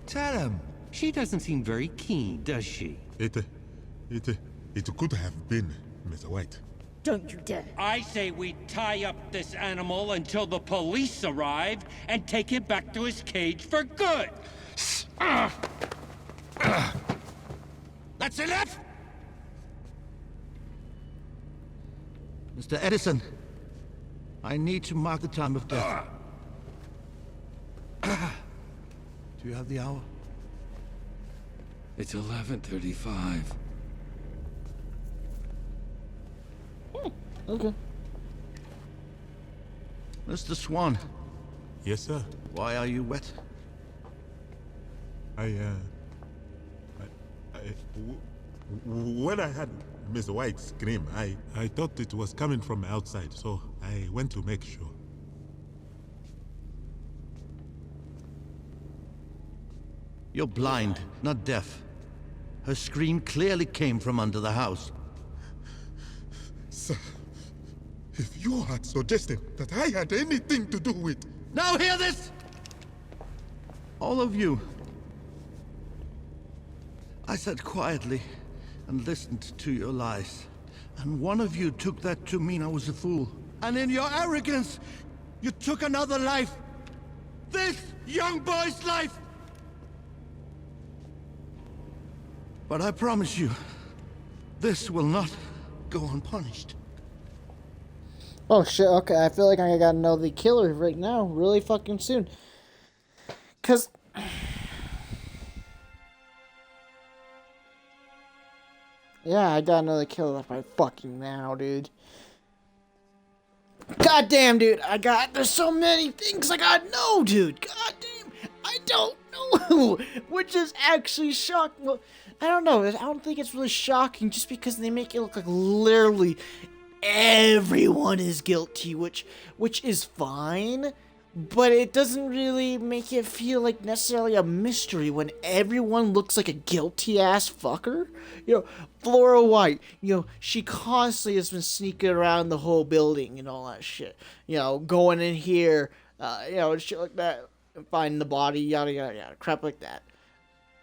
Tell him. She doesn't seem very keen, does she? It could have been Mr. White. Don't you dare. I say we tie up this animal until the police arrive and take him back to his cage for good. That's enough! Mr. Edison, I need to mark the time of death. Do you have the hour? It's 11:35. Okay. Mr. Swan, Yes, sir. why are you wet? When I had Miss White scream, I thought it was coming from outside, so I went to make sure. You're blind, not deaf. Her scream clearly came from under the house. Sir, if you had suggested that I had anything to do with... Now hear this! All of you. I sat quietly and listened to your lies. And one of you took that to mean I was a fool. And in your arrogance, you took another life. This young boy's life! But I promise you, this will not go unpunished. Oh shit, okay, I feel like I gotta know the killer right now, really fucking soon. Cause... yeah, I gotta know the killer right fucking now, dude. God damn, dude, there's so many things I gotta know, dude. God damn, I don't know. Which is actually shocking. Well, I don't know, I don't think it's really shocking just because they make it look like literally everyone is guilty, which is fine, but it doesn't really make it feel like necessarily a mystery when everyone looks like a guilty ass fucker. You know, Flora White, you know, she constantly has been sneaking around the whole building and all that shit. You know, going in here, you know, shit like that, finding the body, yada yada yada, crap like that.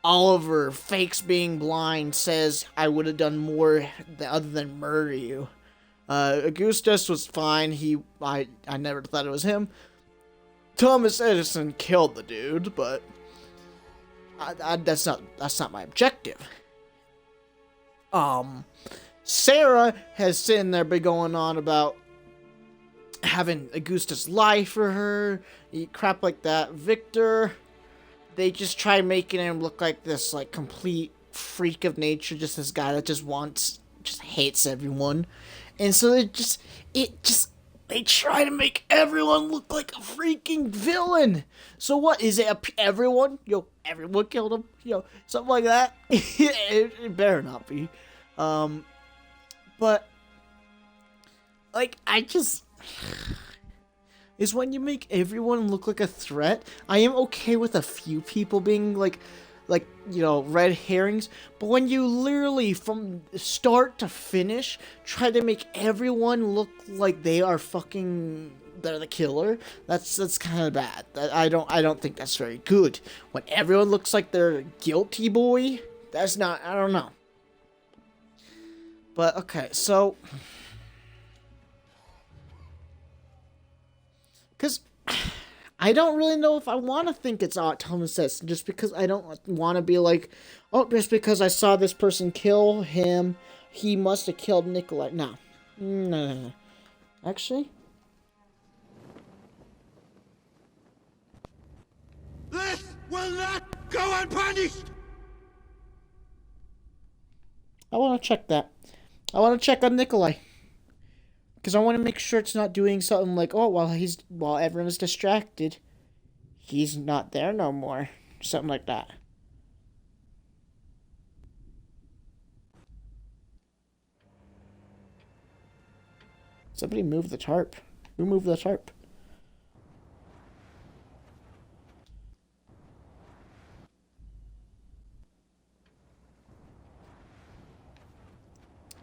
Oliver fakes being blind, says I would have done more other than murder you. Augustus was fine. I never thought it was him. Thomas Edison killed the dude, but that's not my objective. Sarah has sitting there been going on about having Augustus lie for her, crap like that. Victor, they just try making him look like this like complete freak of nature, just this guy that just hates everyone. And so they try to make everyone look like a freaking villain. So what, is it everyone? Everyone killed him? Something like that? it better not be. But, like, is when you make everyone look like a threat. I am okay with a few people being like, red herrings, but when you literally, from start to finish, try to make everyone look like they're the killer, that's kind of bad. I don't think that's very good. When everyone looks like they're a guilty boy, that's not, I don't know. But, okay, so... because... I don't really know if I want to think it's Thomas Edison, just because I don't want to be like, oh, just because I saw this person kill him, he must have killed Nikolai. No. Actually? This will not go unpunished! I want to check that. I want to check on Nikolai. Because I want to make sure it's not doing something like, oh, while everyone's distracted, he's not there no more. Something like that. Somebody move the tarp. Who moved the tarp?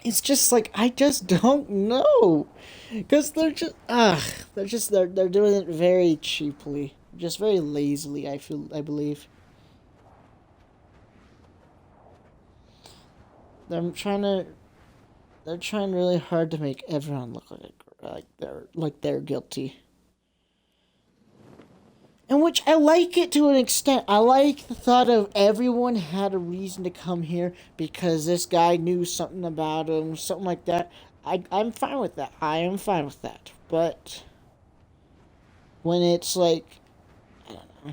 It's just like, I just don't know. Because they're doing it very cheaply. Just very lazily, I believe. They're trying really hard to make everyone look like they're guilty. And which I like it to an extent. I like the thought of everyone had a reason to come here because this guy knew something about him, something like that. I'm fine with that. I am fine with that. But when it's like, I don't know.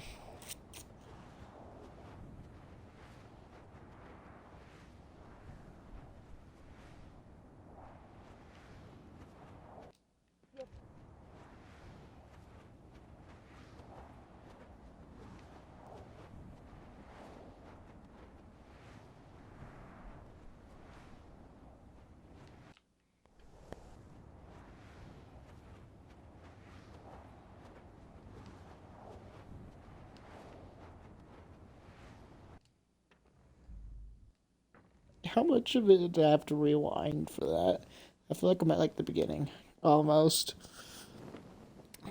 How much of it do I have to rewind for that? I feel like I'm at like the beginning, almost.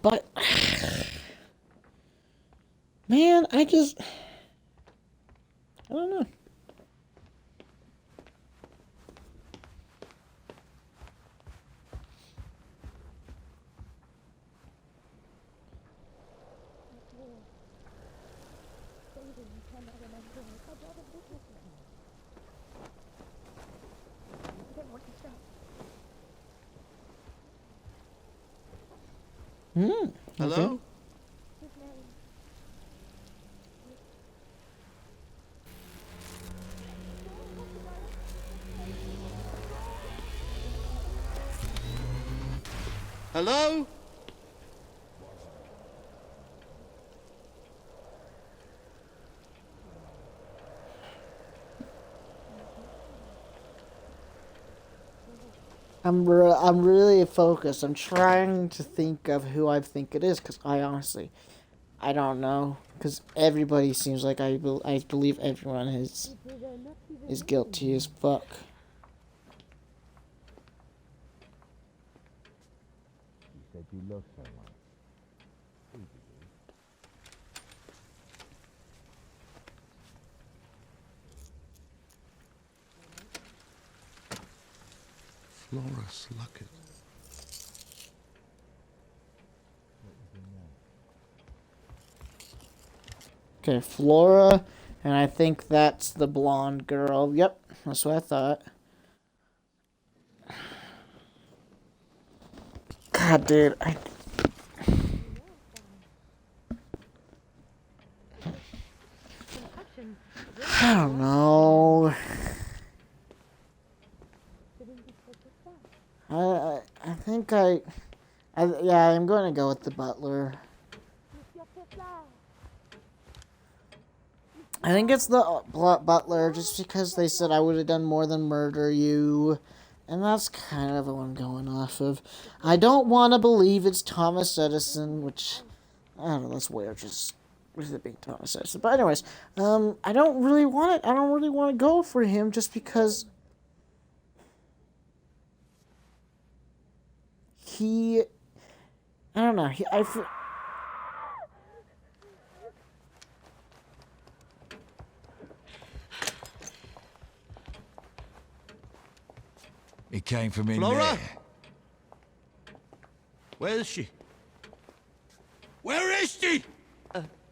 But man, I don't know. Hello? Okay. Hello? I'm really focused. I'm trying to think of who I think it is, because I honestly, I don't know. Because everybody seems like I believe everyone is guilty as fuck. You said you love someone. Flora Sluckett. Okay, Flora, and I think that's the blonde girl. Yep, that's what I thought. God, dude, I don't know. I think yeah, I'm going to go with the butler. I think it's the butler, just because they said I would have done more than murder you. And that's kind of what I'm going off of. I don't want to believe it's Thomas Edison, which, I don't know, that's weird, just with it being Thomas Edison. But anyways, I don't really want it. I don't really want to go for him, just because I don't know, It came from in Flora? there. Where is she? Where is she?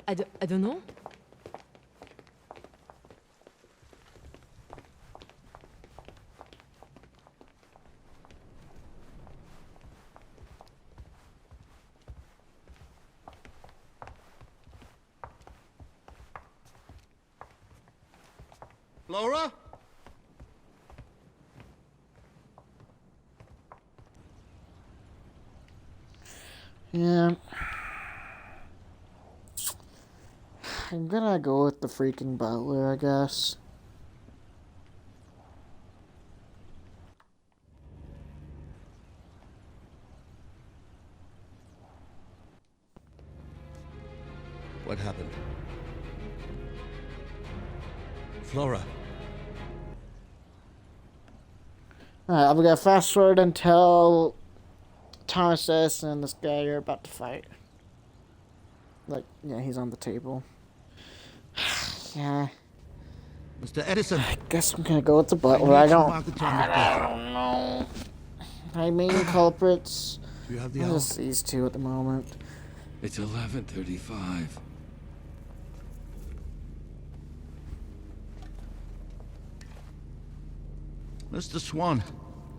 I don't know. Flora? Yeah. I'm gonna go with the freaking butler, I guess. What happened? Flora. Alright, I'm gonna fast forward until Thomas Edison and this guy are about to fight. Like, yeah, he's on the table. Yeah, Mr. Edison. I guess I'm gonna go with the butler. need I some don't. markets on this place. I don't know. My main culprits. Do you have the are hour? just these two at the moment. It's 11:35. Mr. Swan.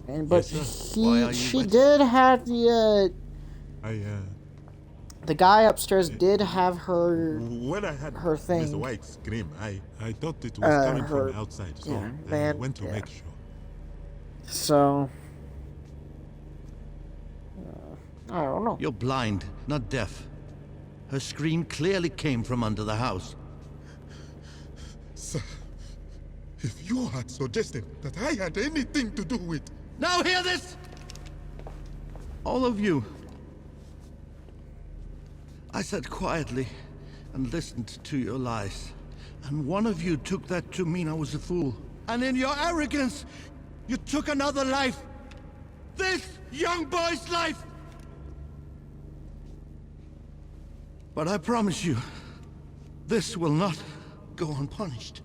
And but Yes, Why are you she wet? did have I, the guy upstairs did have her when I had her thing. Miss White scream, I thought it was coming her- from outside, so yeah, I man, went to yeah. make sure. so I don't know. You're blind, not deaf. Her scream clearly came from under the house. Sir, if you had suggested that I had anything to do with... Now hear this! All of you. I sat quietly and listened to your lies. And one of you took that to mean I was a fool. And in your arrogance, you took another life. This young boy's life! But I promise you, this will not go unpunished.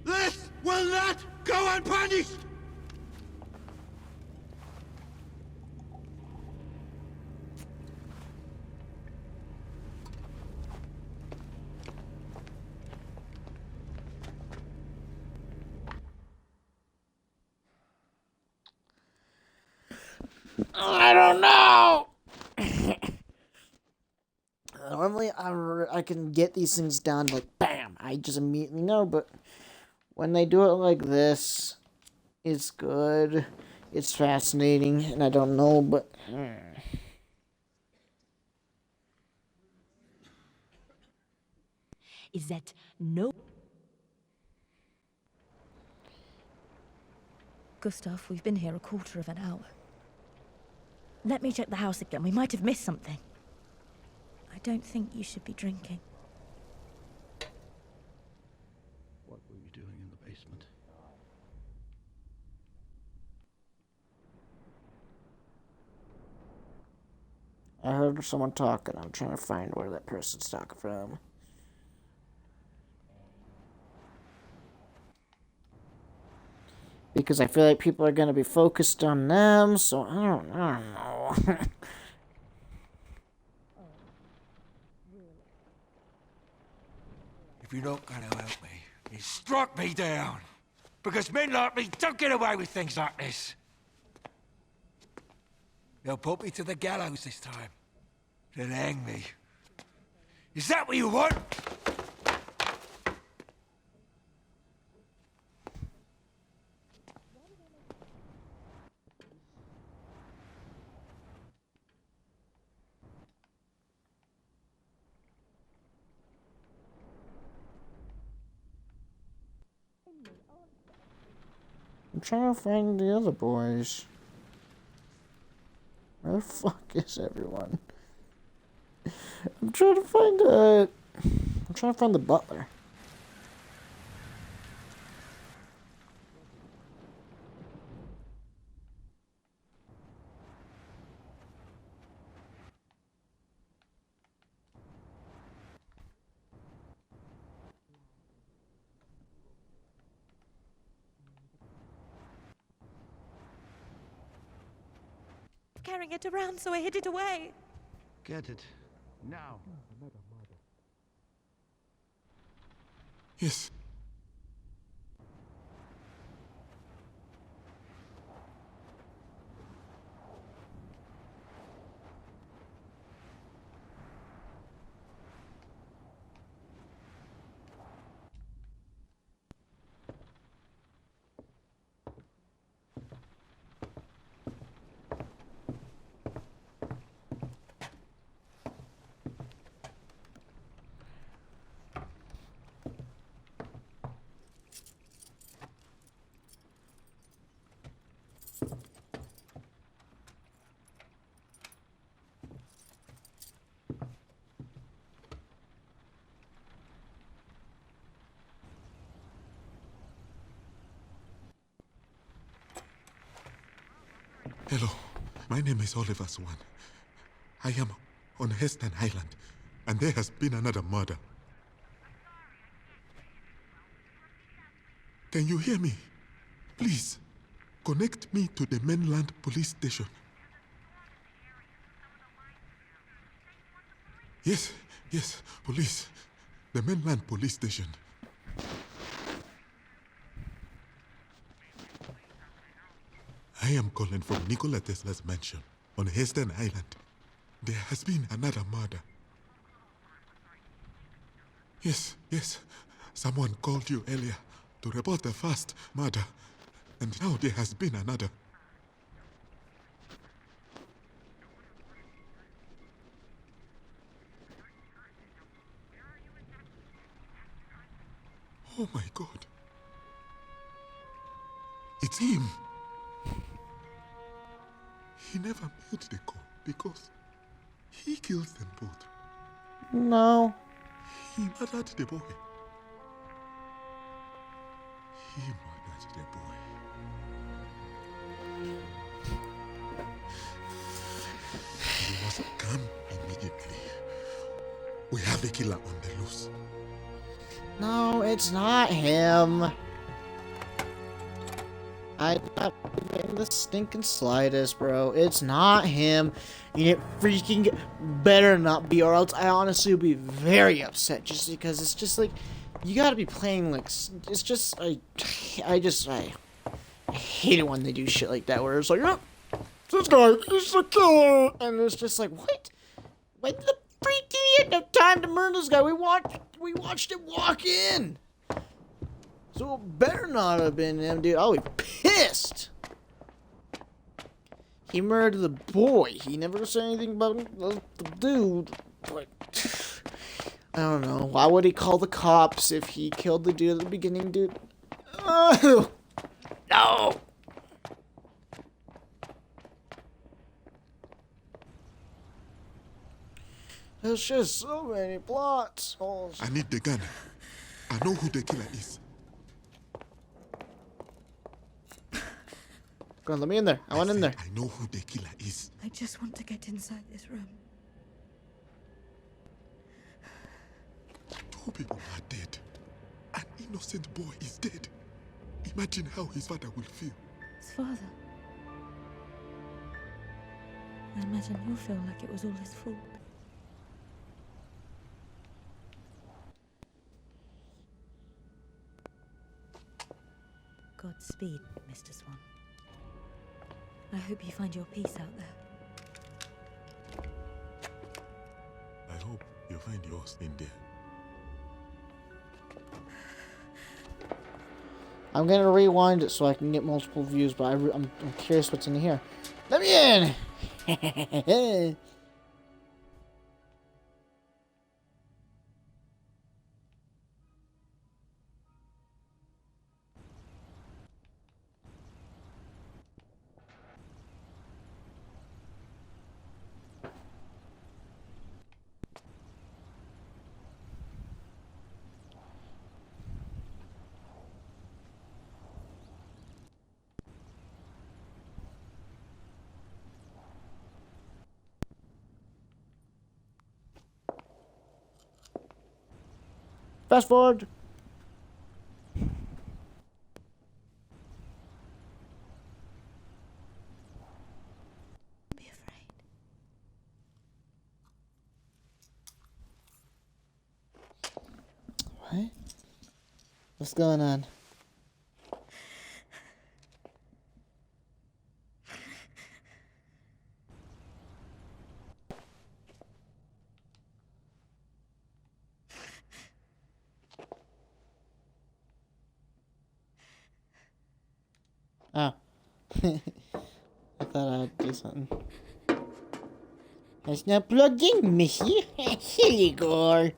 This will not go unpunished! I don't know. Normally, I can get these things done like bam. I just immediately know, but when they do it like this, it's good. It's fascinating, and I don't know, but. Is that no... Gustav, we've been here a quarter of an hour. Let me check the house again. We might have missed something. I don't think you should be drinking. What were you doing in the basement? I heard someone talking. I'm trying to find where that person's talking from. Because I feel like people are going to be focused on them, so I don't know. If you're not gonna help me, you struck me down. Because men like me don't get away with things like this. They'll put me to the gallows this time. Then hang me. Is that what you want? I'm trying to find the other boys. Where the fuck is everyone? I'm trying to find the butler. Carrying it around, so I hid it away. Get it. Now. Yes. Hello, my name is Oliver Swan. I am on Heston Island, and there has been another murder. Can you hear me? Please, connect me to the mainland police station. Yes, police. The mainland police station. I am calling from Nikola Tesla's mansion on Heston Island. There has been another murder. Yes. Someone called you earlier to report the first murder, and now there has been another. Oh my God. It's him. He never made the call because he kills them both. No. He murdered the boy. He murdered the boy. You must come immediately. We have a killer on the loose. No, it's not him. I'm not in the stinking slightest, bro. It's not him. And it freaking better not be, or else I honestly would be very upset just because it's just like, you gotta be playing like, it's just, I hate it when they do shit like that where it's like, oh, this guy is the killer. And it's just like, what? When the freak did he have no time to murder this guy? We watched him walk in. So it better not have been him, dude. I'll be pissed. He murdered the boy. He never said anything about the dude. But I don't know. Why would he call the cops if he killed the dude at the beginning, dude? Oh, no. There's just so many plots holes. I need the gun. I know who the killer is. Go on, let me in there. I want in there. I know who the killer is. I just want to get inside this room. 2 people are dead. An innocent boy is dead. Imagine how his father will feel. His father. I imagine he'll feel like it was all his fault. Godspeed, Mr. Swan. I hope you find your peace out there. I hope you find yours in there. I'm gonna rewind it so I can get multiple views, but I'm curious what's in here. Let me in! Fast forward. Be afraid. What? What's going on? Oh. I thought I'd do something. It's not plugged in, Missy. Silly girl.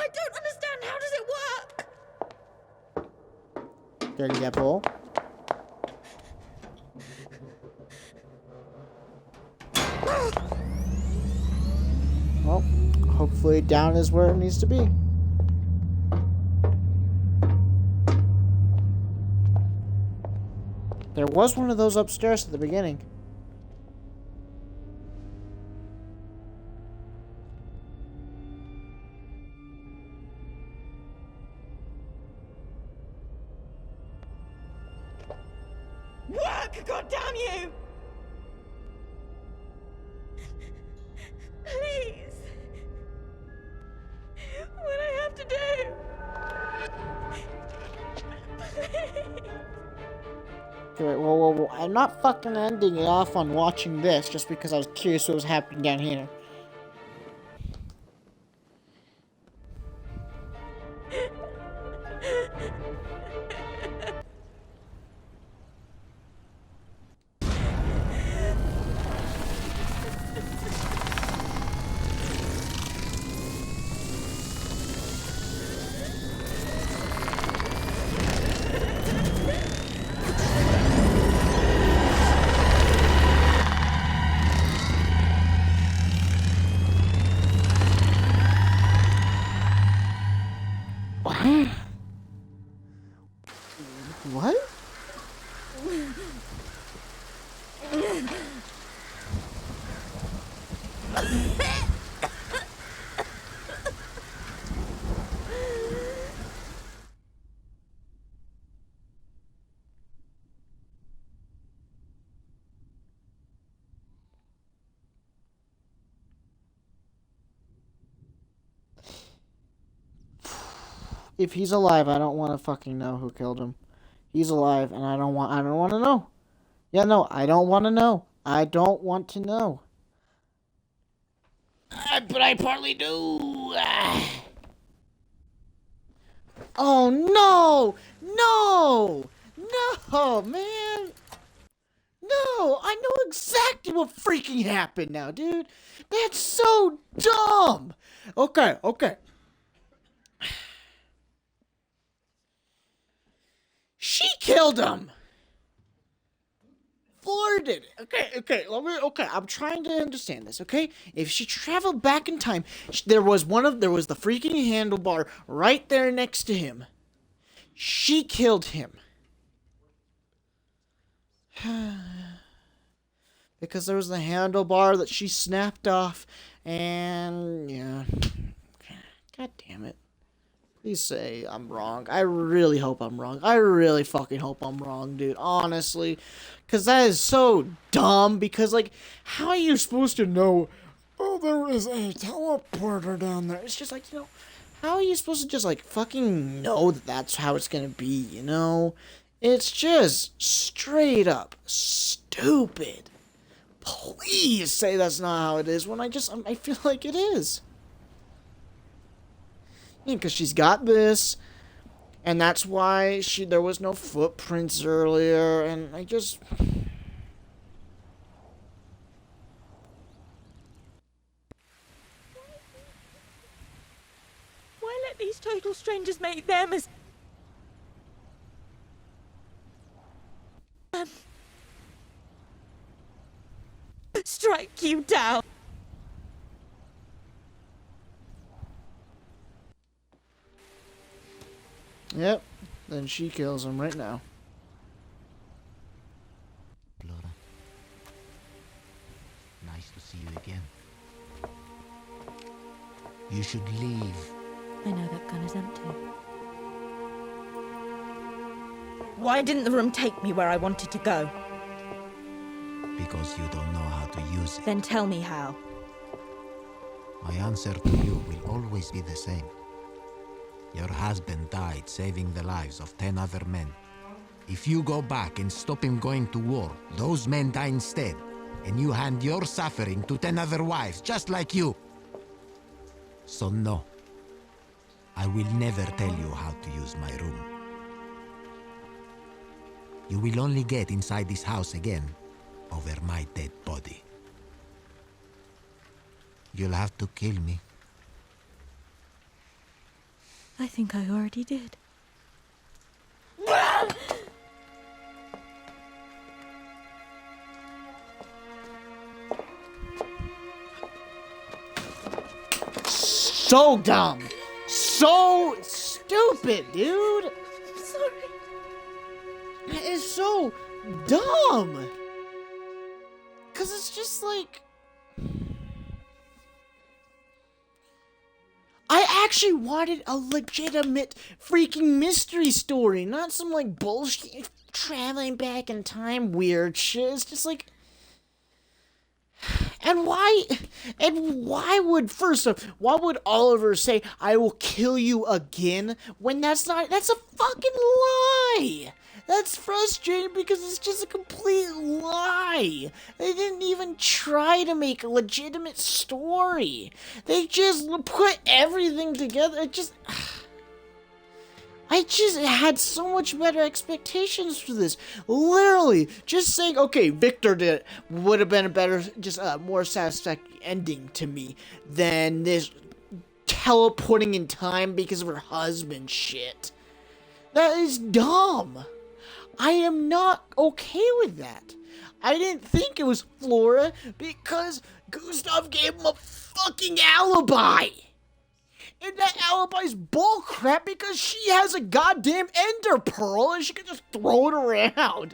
I don't understand. How does it work? Dirty apple. Well, hopefully down is where it needs to be. There was one of those upstairs at the beginning. Work, goddamn you! Please. What I have to do? Please. Okay, wait, whoa. I'm not fucking ending it off on watching this just because I was curious what was happening down here. What? If he's alive, I don't want to fucking know who killed him. He's alive, and I don't want to know. Yeah, no, I don't want to know. I don't want to know. But I partly do. Oh, no! No! No, man! No! I know exactly what freaking happened now, dude. That's so dumb! Okay. She killed him! Fleur did it. Okay, I'm trying to understand this, okay? If she traveled back in time, there was the freaking handlebar right there next to him. She killed him. Because there was the handlebar that she snapped off, and yeah. God damn it. Please say I'm wrong. I really hope I'm wrong. I really fucking hope I'm wrong, dude. Honestly. Because that is so dumb. Because, like, how are you supposed to know, oh, there is a teleporter down there? It's just like, you know, how are you supposed to just, like, fucking know that that's how it's going to be, you know? It's just straight up stupid. Please say that's not how it is when I feel like it is. Because she's got this, and that's why there was no footprints earlier, and I just... Why let these total strangers make them as... strike you down? Yep, then she kills him right now. Laura, nice to see you again. You should leave. I know that gun is empty. Why didn't the room take me where I wanted to go? Because you don't know how to use it. Then tell me how. My answer to you will always be the same. Your husband died saving the lives of 10 other men. If you go back and stop him going to war, those men die instead, and you hand your suffering to 10 other wives, just like you. So no, I will never tell you how to use my room. You will only get inside this house again over my dead body. You'll have to kill me. I think I already did. So dumb. So stupid, dude. I'm sorry. That is so dumb. Cause it's just like, I actually wanted a legitimate freaking mystery story, not some like bullshit traveling back in time weird shit. It's just like, and why would Oliver say, I will kill you again, when that's a fucking lie? That's frustrating because it's just a complete lie. They didn't even try to make a legitimate story. They just put everything together. I just had so much better expectations for this. Literally, just saying, okay, Victor did it, would have been a better, just a more satisfactory ending to me than this teleporting in time because of her husband shit. That is dumb. I am not okay with that. I didn't think it was Flora because Gustav gave him a fucking alibi. And that alibi's bullcrap because she has a goddamn ender pearl and she can just throw it around.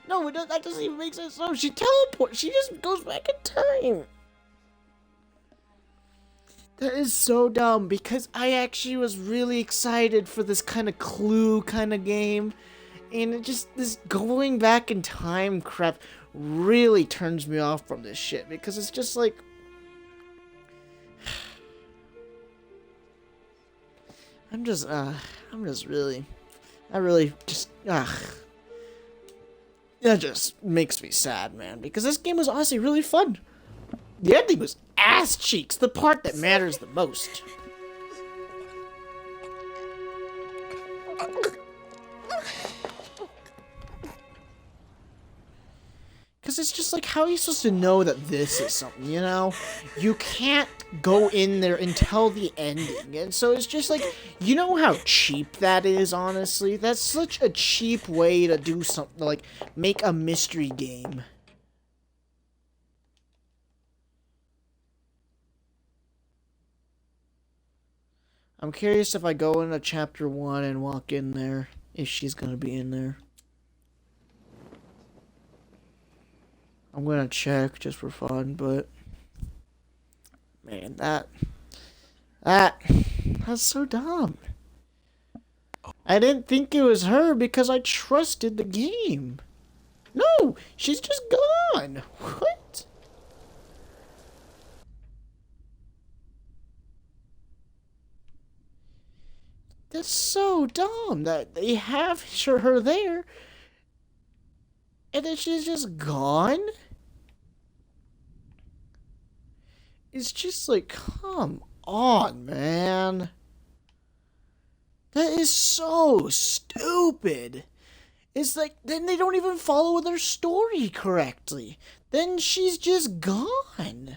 No, that doesn't even make sense. No, she teleports. She just goes back in time. That is so dumb because I actually was really excited for this kind of Clue kind of game. And it just, this going back in time crap really turns me off from this shit because it's just like, that just makes me sad, man, because this game was honestly really fun. The ending was ass cheeks, the part that matters the most. Because it's just like, how are you supposed to know that this is something, you know? You can't go in there and tell the ending. And so it's just like, you know how cheap that is, honestly? That's such a cheap way to do something, like, make a mystery game. I'm curious if I go into chapter 1 and walk in there, if she's gonna be in there. I'm gonna check just for fun, but man, that's so dumb. I didn't think it was her because I trusted the game. No, she's just gone. What? That's so dumb that they have her there and then she's just gone. It's just like, come on, man. That is so stupid. It's like, then they don't even follow their story correctly. Then she's just gone.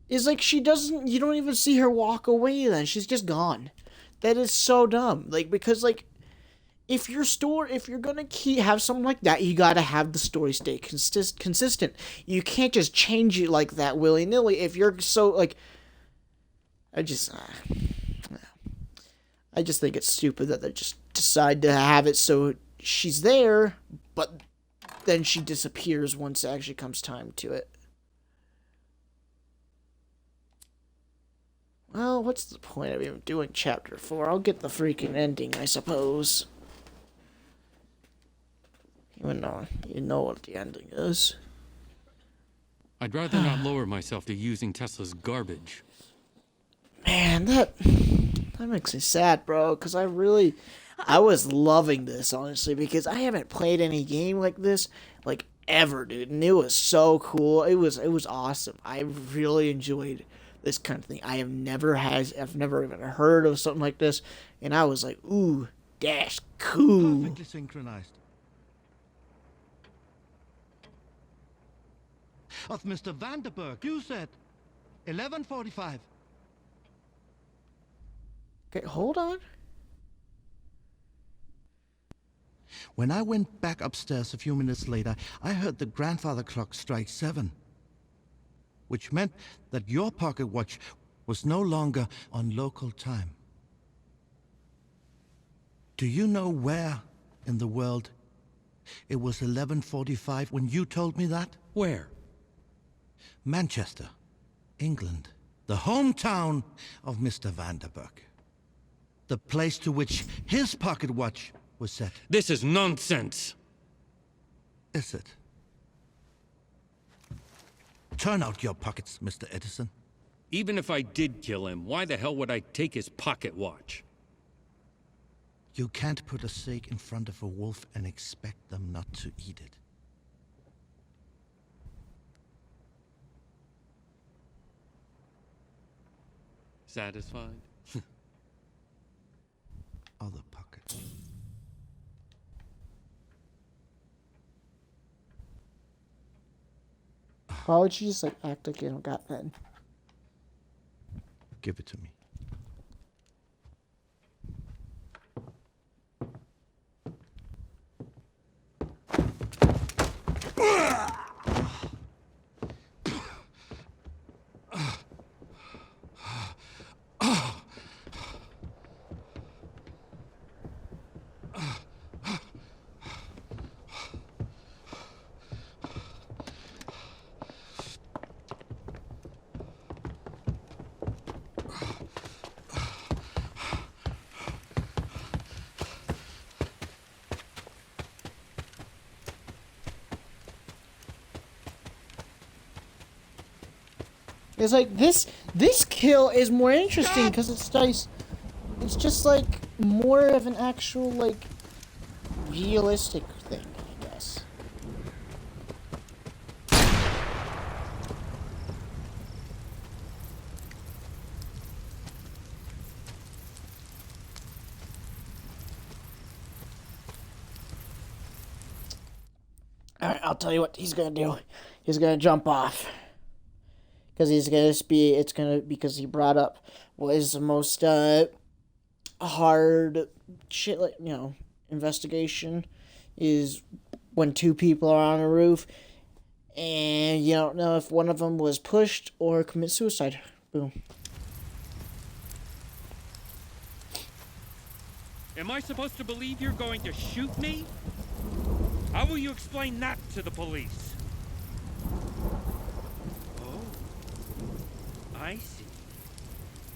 It's like you don't even see her walk away then. She's just gone. That is so dumb. Like, because like, if you're gonna have something like that, you gotta have the story stay consistent. You can't just change it like that willy-nilly. If you're so, like, I just think it's stupid that they just decide to have it so she's there, but then she disappears once it actually comes time to it. Well, what's the point of even doing chapter 4? I'll get the freaking ending, I suppose. Even though you know what the ending is. I'd rather not lower myself to using Tesla's garbage. Man, that makes me sad, bro, because I was loving this, honestly, because I haven't played any game like this, like, ever, dude, and it was so cool. It was awesome. I really enjoyed this kind of thing. I've never even heard of something like this, and I was like, ooh, that's cool. Perfectly synchronized. Of Mr. Vanderberg, you said 11:45. Okay, hold on. When I went back upstairs a few minutes later, I heard the grandfather clock strike 7. Which meant that your pocket watch was no longer on local time. Do you know where in the world it was 11:45 when you told me that? Where? Manchester, England. The hometown of Mr. Vanderburg. The place to which his pocket watch was set. This is nonsense. Is it? Turn out your pockets, Mr. Edison. Even if I did kill him, why the hell would I take his pocket watch? You can't put a steak in front of a wolf and expect them not to eat it. Satisfied? Other pocket. Why would you just like act like you don't got that? Give it to me. It's like this kill is more interesting because it's nice. It's just like more of an actual like realistic thing, I guess. Alright, I'll tell you what he's gonna do. He's gonna jump off. Because he's gonna be, because he brought up what is the most hard shit, like, you know, investigation is when two people are on a roof and you don't know if one of them was pushed or commit suicide. Boom. Am I supposed to believe you're going to shoot me? How will you explain that to the police? I see.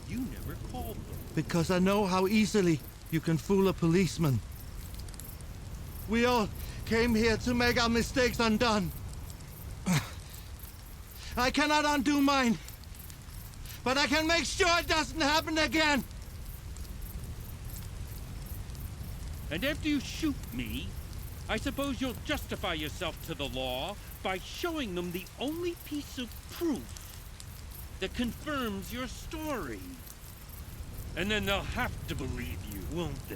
You never called them. Because I know how easily you can fool a policeman. We all came here to make our mistakes undone. I cannot undo mine, but I can make sure it doesn't happen again. And after you shoot me, I suppose you'll justify yourself to the law by showing them the only piece of proof that confirms your story. And then they'll have to believe you, won't they?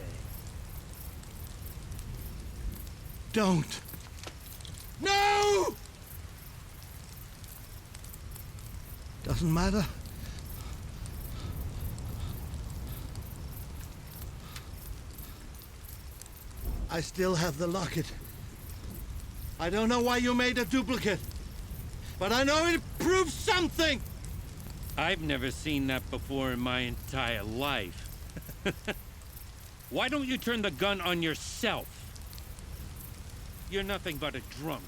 Don't. No! Doesn't matter. I still have the locket. I don't know why you made a duplicate, but I know it proves something! I've never seen that before in my entire life. Why don't you turn the gun on yourself? You're nothing but a drunk.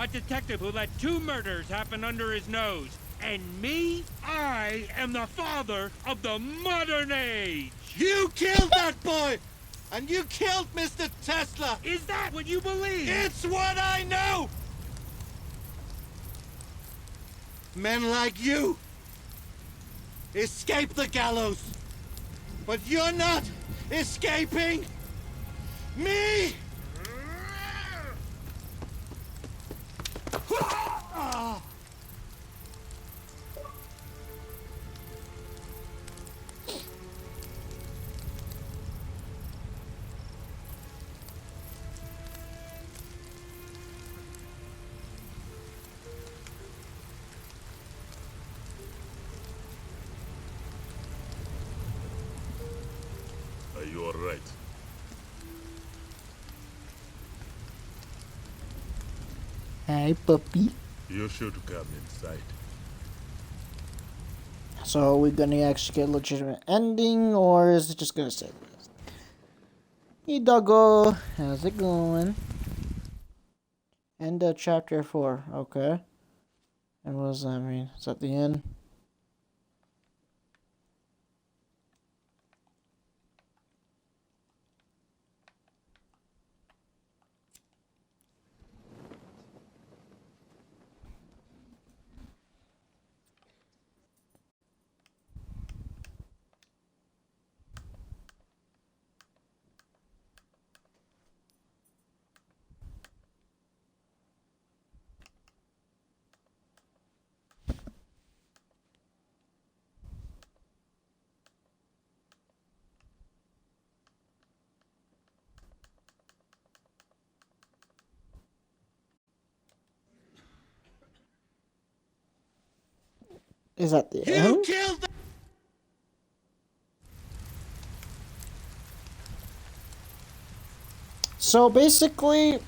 A detective who let 2 murders happen under his nose. And me? I am the father of the modern age! You killed that boy! And you killed Mr. Tesla! Is that what you believe? It's what I know! Men like you escape the gallows, but you're not escaping me! Hi, puppy. You're sure to come inside. So are we gonna actually get a legitimate ending, or is it just gonna say this? Hey, doggo. How's it going? End of chapter 4. Okay. And what does that mean? Is that the end? Is that the end? Killed the So basically,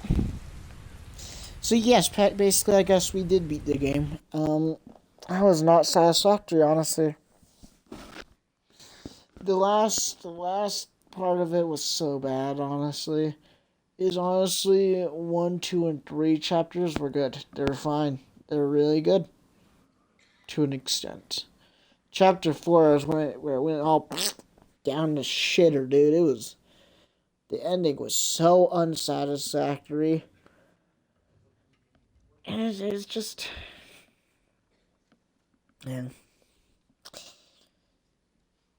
yes, basically, I guess we did beat the game. That was not satisfactory, honestly. The last part of it was so bad, honestly. Is honestly 1, 2, and 3 chapters were good. They were fine. They were really good. To an extent. Chapter 4 is where it went all down the shitter, dude. It was... The ending was so unsatisfactory. And it's just... Man.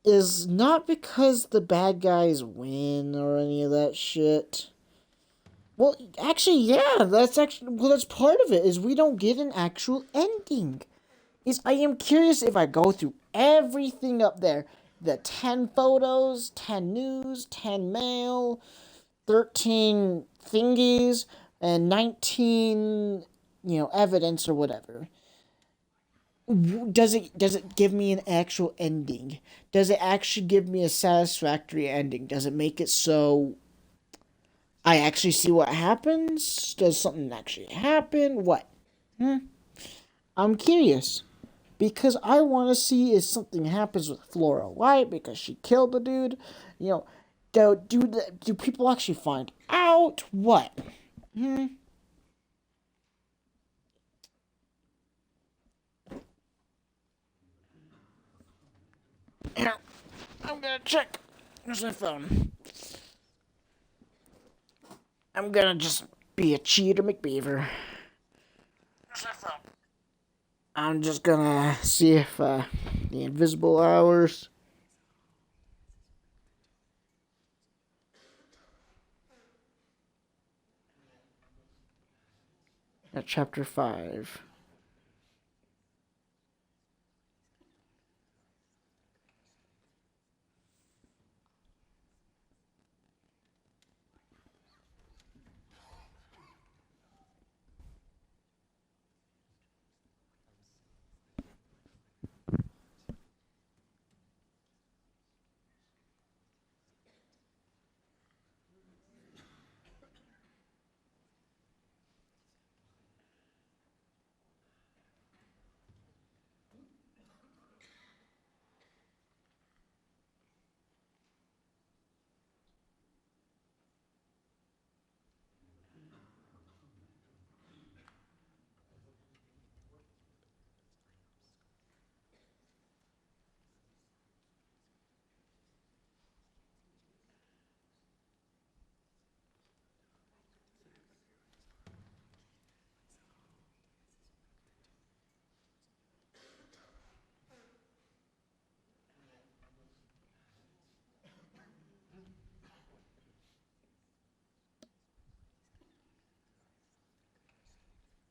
Is not because the bad guys win or any of that shit. Well, actually, yeah, that's part of it, is we don't get an actual ending. I am curious if I go through everything up there, the 10 photos, 10 news, 10 mail, 13 thingies, and 19, evidence or whatever. Does it give me an actual ending? Does it actually give me a satisfactory ending? Does it make it so I actually see what happens? Does something actually happen? What? I'm curious. Because I want to see if something happens with Flora White because she killed the dude. Do people actually find out? What? I'm gonna check. Where's my phone? I'm gonna just be a cheater McBeaver. Where's my phone? I'm just gonna see if the invisible hours. At chapter 5.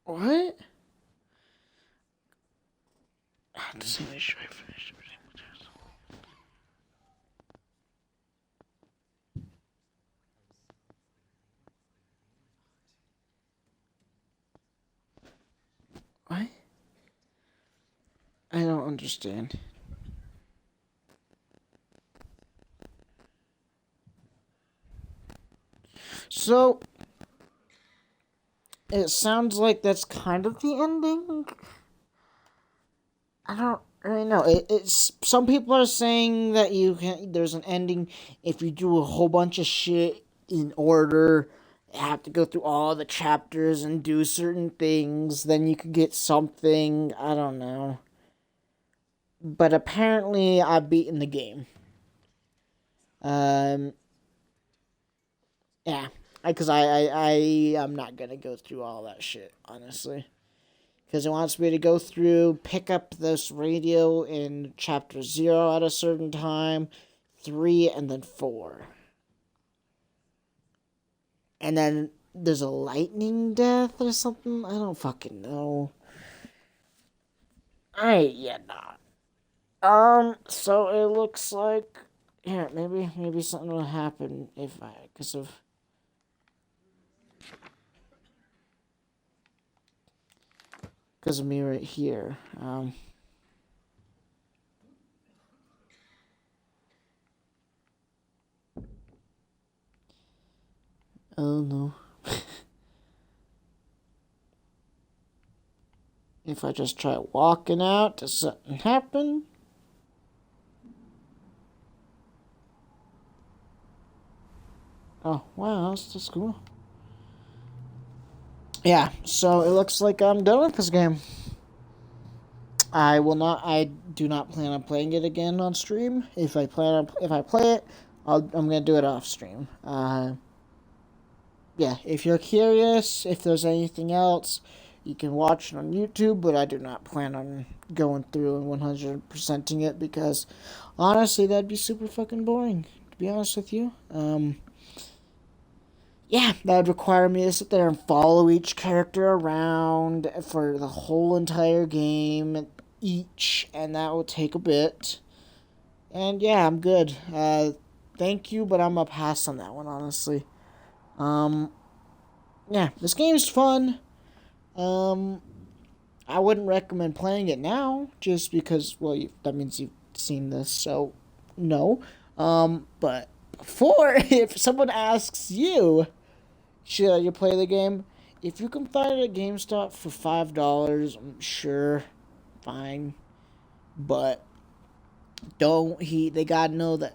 What? Just make sure I finish everything. What? I don't understand. So, it sounds like that's kind of the ending. I don't really know. It's some people are saying that there's an ending if you do a whole bunch of shit in order. You have to go through all the chapters and do certain things, then you could get something. I don't know. But apparently I've beaten the game. Yeah. Because I'm not going to go through all that shit, honestly. Because it wants me to go through, pick up this radio in chapter 0 at a certain time, 3, and then 4. And then there's a lightning death or something? I don't fucking know. So it looks like, yeah, maybe something will happen because of me right here. Oh no. If I just try walking out, does something happen? Oh, wow, that's just cool. Yeah, so it looks like I'm done with this game. I do not plan on playing it again on stream. If I play it, I'm gonna do it off stream. Yeah, if you're curious, if there's anything else, you can watch it on YouTube, but I do not plan on going through and 100%ing it because, honestly, that'd be super fucking boring, to be honest with you. Yeah, that would require me to sit there and follow each character around for the whole entire game, and that will take a bit. And yeah, I'm good. Thank you, but I'm gonna pass on that one, honestly. Yeah, this game's fun. I wouldn't recommend playing it now, just because, well, that means you've seen this, so no. But if someone asks you, should you play the game? If you can find it at GameStop for $5, I'm sure, fine. But they gotta know that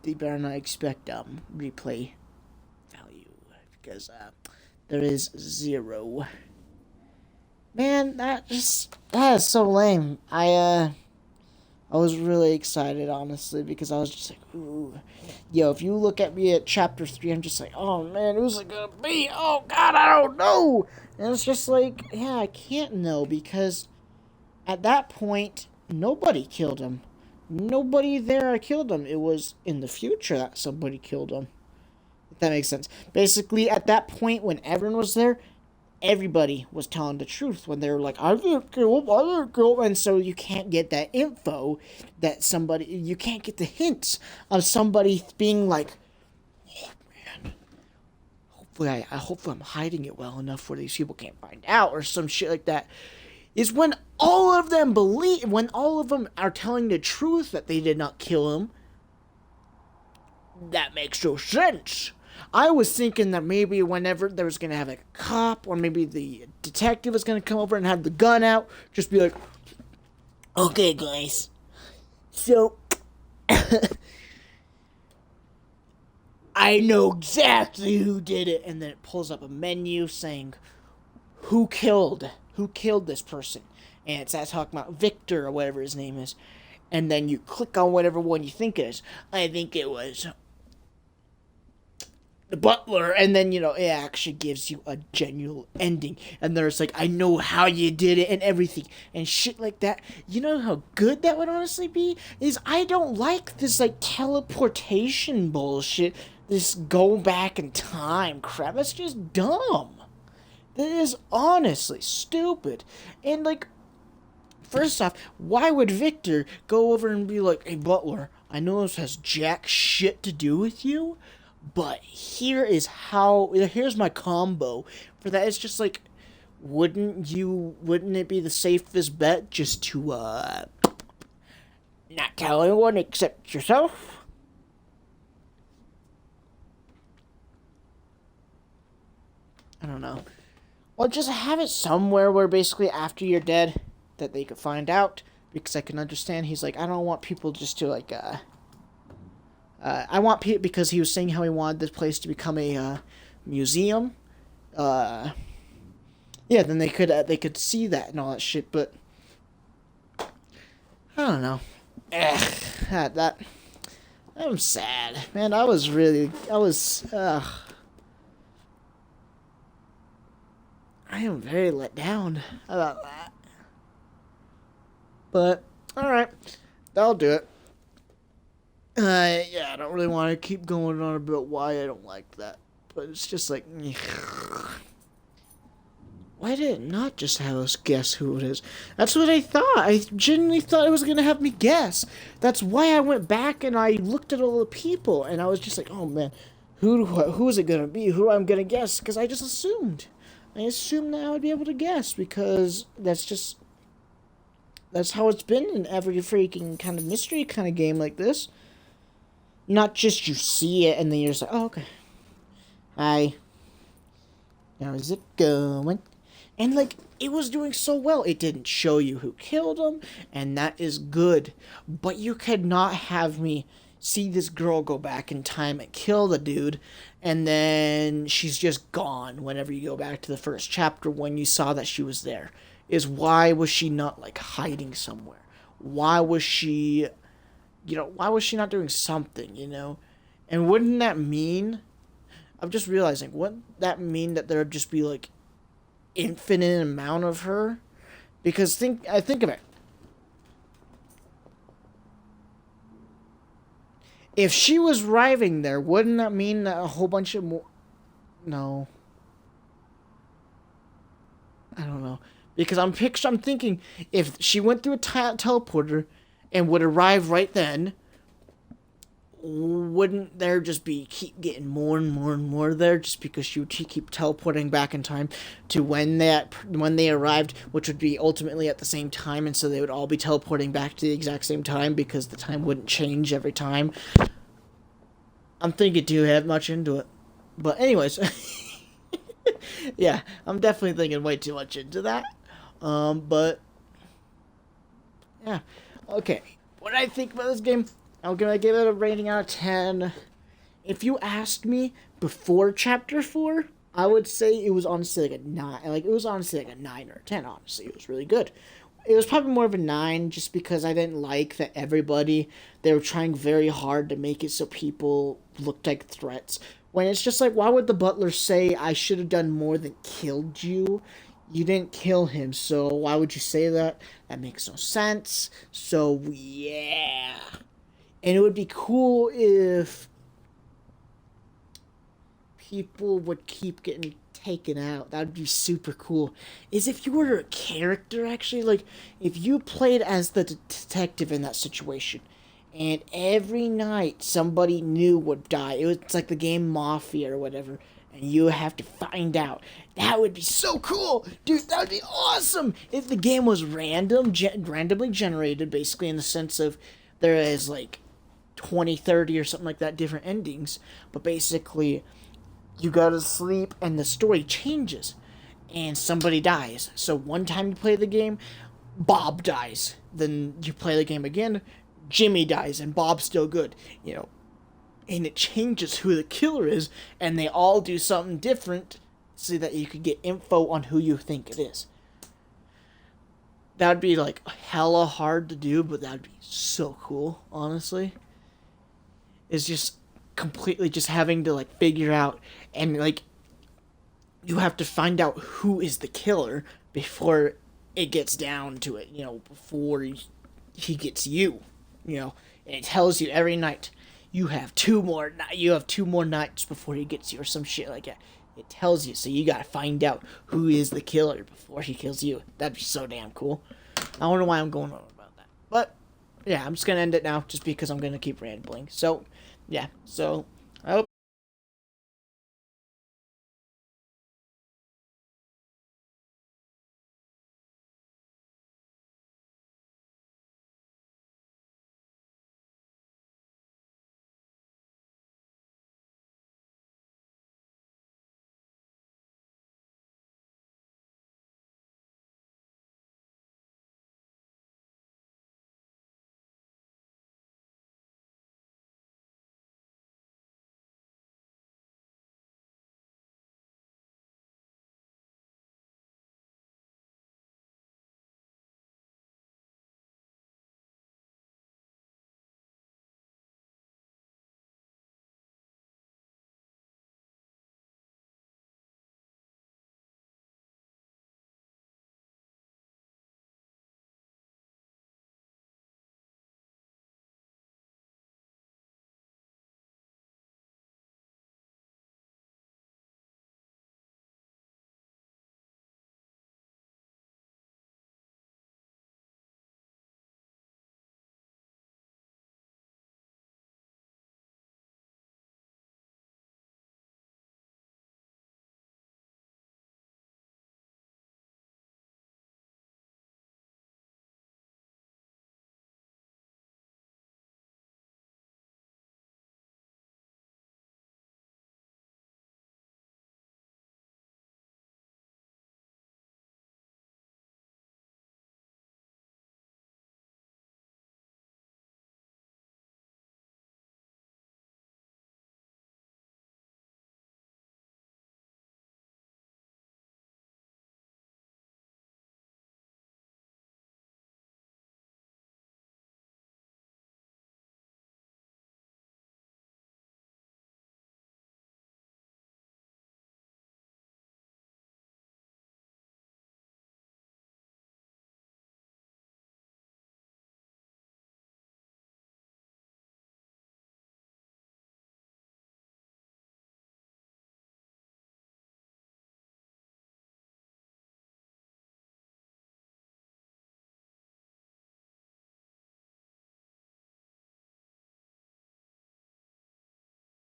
they better not expect replay value, because there is 0. Man, that is so lame. I was really excited, honestly, because I was just like, ooh. Yo, if you look at me at chapter 3, I'm just like, oh man, who's it gonna be? Oh god, I don't know! And it's just like, yeah, I can't know, because at that point, nobody killed him. Nobody there killed him. It was in the future that somebody killed him. If that makes sense. Basically, at that point, when everyone was there, everybody was telling the truth when they were like, I didn't kill him, and so you can't get that info that you can't get the hints of somebody being like, oh man, hopefully I'm hiding it well enough where these people can't find out, or some shit like that, is when all of them are telling the truth that they did not kill him. That makes no sense. I was thinking that maybe whenever there was going to have like a cop, or maybe the detective was going to come over and have the gun out, just be like, okay guys, so I know exactly who did it, and then it pulls up a menu saying who killed this person, and it starts talking about Victor or whatever his name is, and then you click on whatever one you think it is. I think it was the butler, and then, it actually gives you a genuine ending, and there's like, I know how you did it and everything and shit like that. You know how good that would honestly be? Is I don't like this like teleportation bullshit, this go back in time crap. That's just dumb. That is honestly stupid. And like, first off, why would Victor go over and be like, hey butler, I know this has jack shit to do with you, but here's my combo for that. It's just like, wouldn't it be the safest bet just to not tell anyone except yourself? I don't know. Or just have it somewhere where basically after you're dead, that they could find out. Because I can understand, he's like, I don't want people just to like, I want people, because he was saying how he wanted this place to become a, museum. Yeah, then they could see that and all that shit, but I don't know. I'm sad, man. I was, I am very let down about that. But, alright. That'll do it. Yeah, I don't really want to keep going on about why I don't like that. But it's just like, why did it not just have us guess who it is? That's what I thought. I genuinely thought it was going to have me guess. That's why I went back and I looked at all the people. And I was just like, oh man, who is it going to be? Who I'm going to guess? Because I just assumed. I assumed that I would be able to guess. Because that's how it's been in every freaking kind of mystery kind of game like this. Not just you see it and then you're just like, oh, okay. Hi. How's it going? And, like, it was doing so well. It didn't show you who killed him, and that is good. But you could not have me see this girl go back in time and kill the dude, and then she's just gone whenever you go back to the first chapter when you saw that she was there. Why was she not, like, hiding somewhere? Why was she, why was she not doing something, And wouldn't that mean, I'm just realizing, wouldn't that mean that there would just be, like, infinite amount of her? Because think of it. If she was arriving there, wouldn't that mean that a whole bunch of more... No. I don't know. Because I'm thinking, if she went through a teleporter and would arrive right then, wouldn't there just be keep getting more and more and more there just because she would keep teleporting back in time to when they arrived, which would be ultimately at the same time, and so they would all be teleporting back to the exact same time because the time wouldn't change every time. I'm thinking too much into it. But anyways, yeah, I'm definitely thinking way too much into that. But yeah, okay. What did I think about this game? I'm gonna give it a rating out of 10. If you asked me before Chapter 4, I would say it was honestly like a 9. Like, it was honestly like a 9 or a 10, honestly. It was really good. It was probably more of a 9 just because I didn't like that they were trying very hard to make it so people looked like threats. When it's just like, why would the butler say, I should have done more than killed you? You didn't kill him, so why would you say that? That makes no sense. So, yeah. And it would be cool if people would keep getting taken out. That would be super cool. If you were a character, actually, like, if you played as the detective in that situation, and every night somebody new would die. It's like the game Mafia or whatever, and you have to find out. That would be so cool! Dude, that would be awesome! If the game was randomly generated, basically, in the sense of there is, like, 20, 30 or something like that, different endings, but basically you go to sleep and the story changes and somebody dies. So one time you play the game, Bob dies. Then you play the game again, Jimmy dies and Bob's still good, and it changes who the killer is, and they all do something different so that you could get info on who you think it is. That would be like hella hard to do, but that would be so cool, honestly. Is just completely just having to like figure out, and like you have to find out who is the killer before it gets down to it, before he gets you, and it tells you every night you have two more nights before he gets you or some shit like that. It tells you, so you gotta find out who is the killer before he kills you. That'd be so damn cool. I don't know why I'm going on about that, but yeah, I'm just gonna end it now just because I'm gonna keep rambling. So yeah, so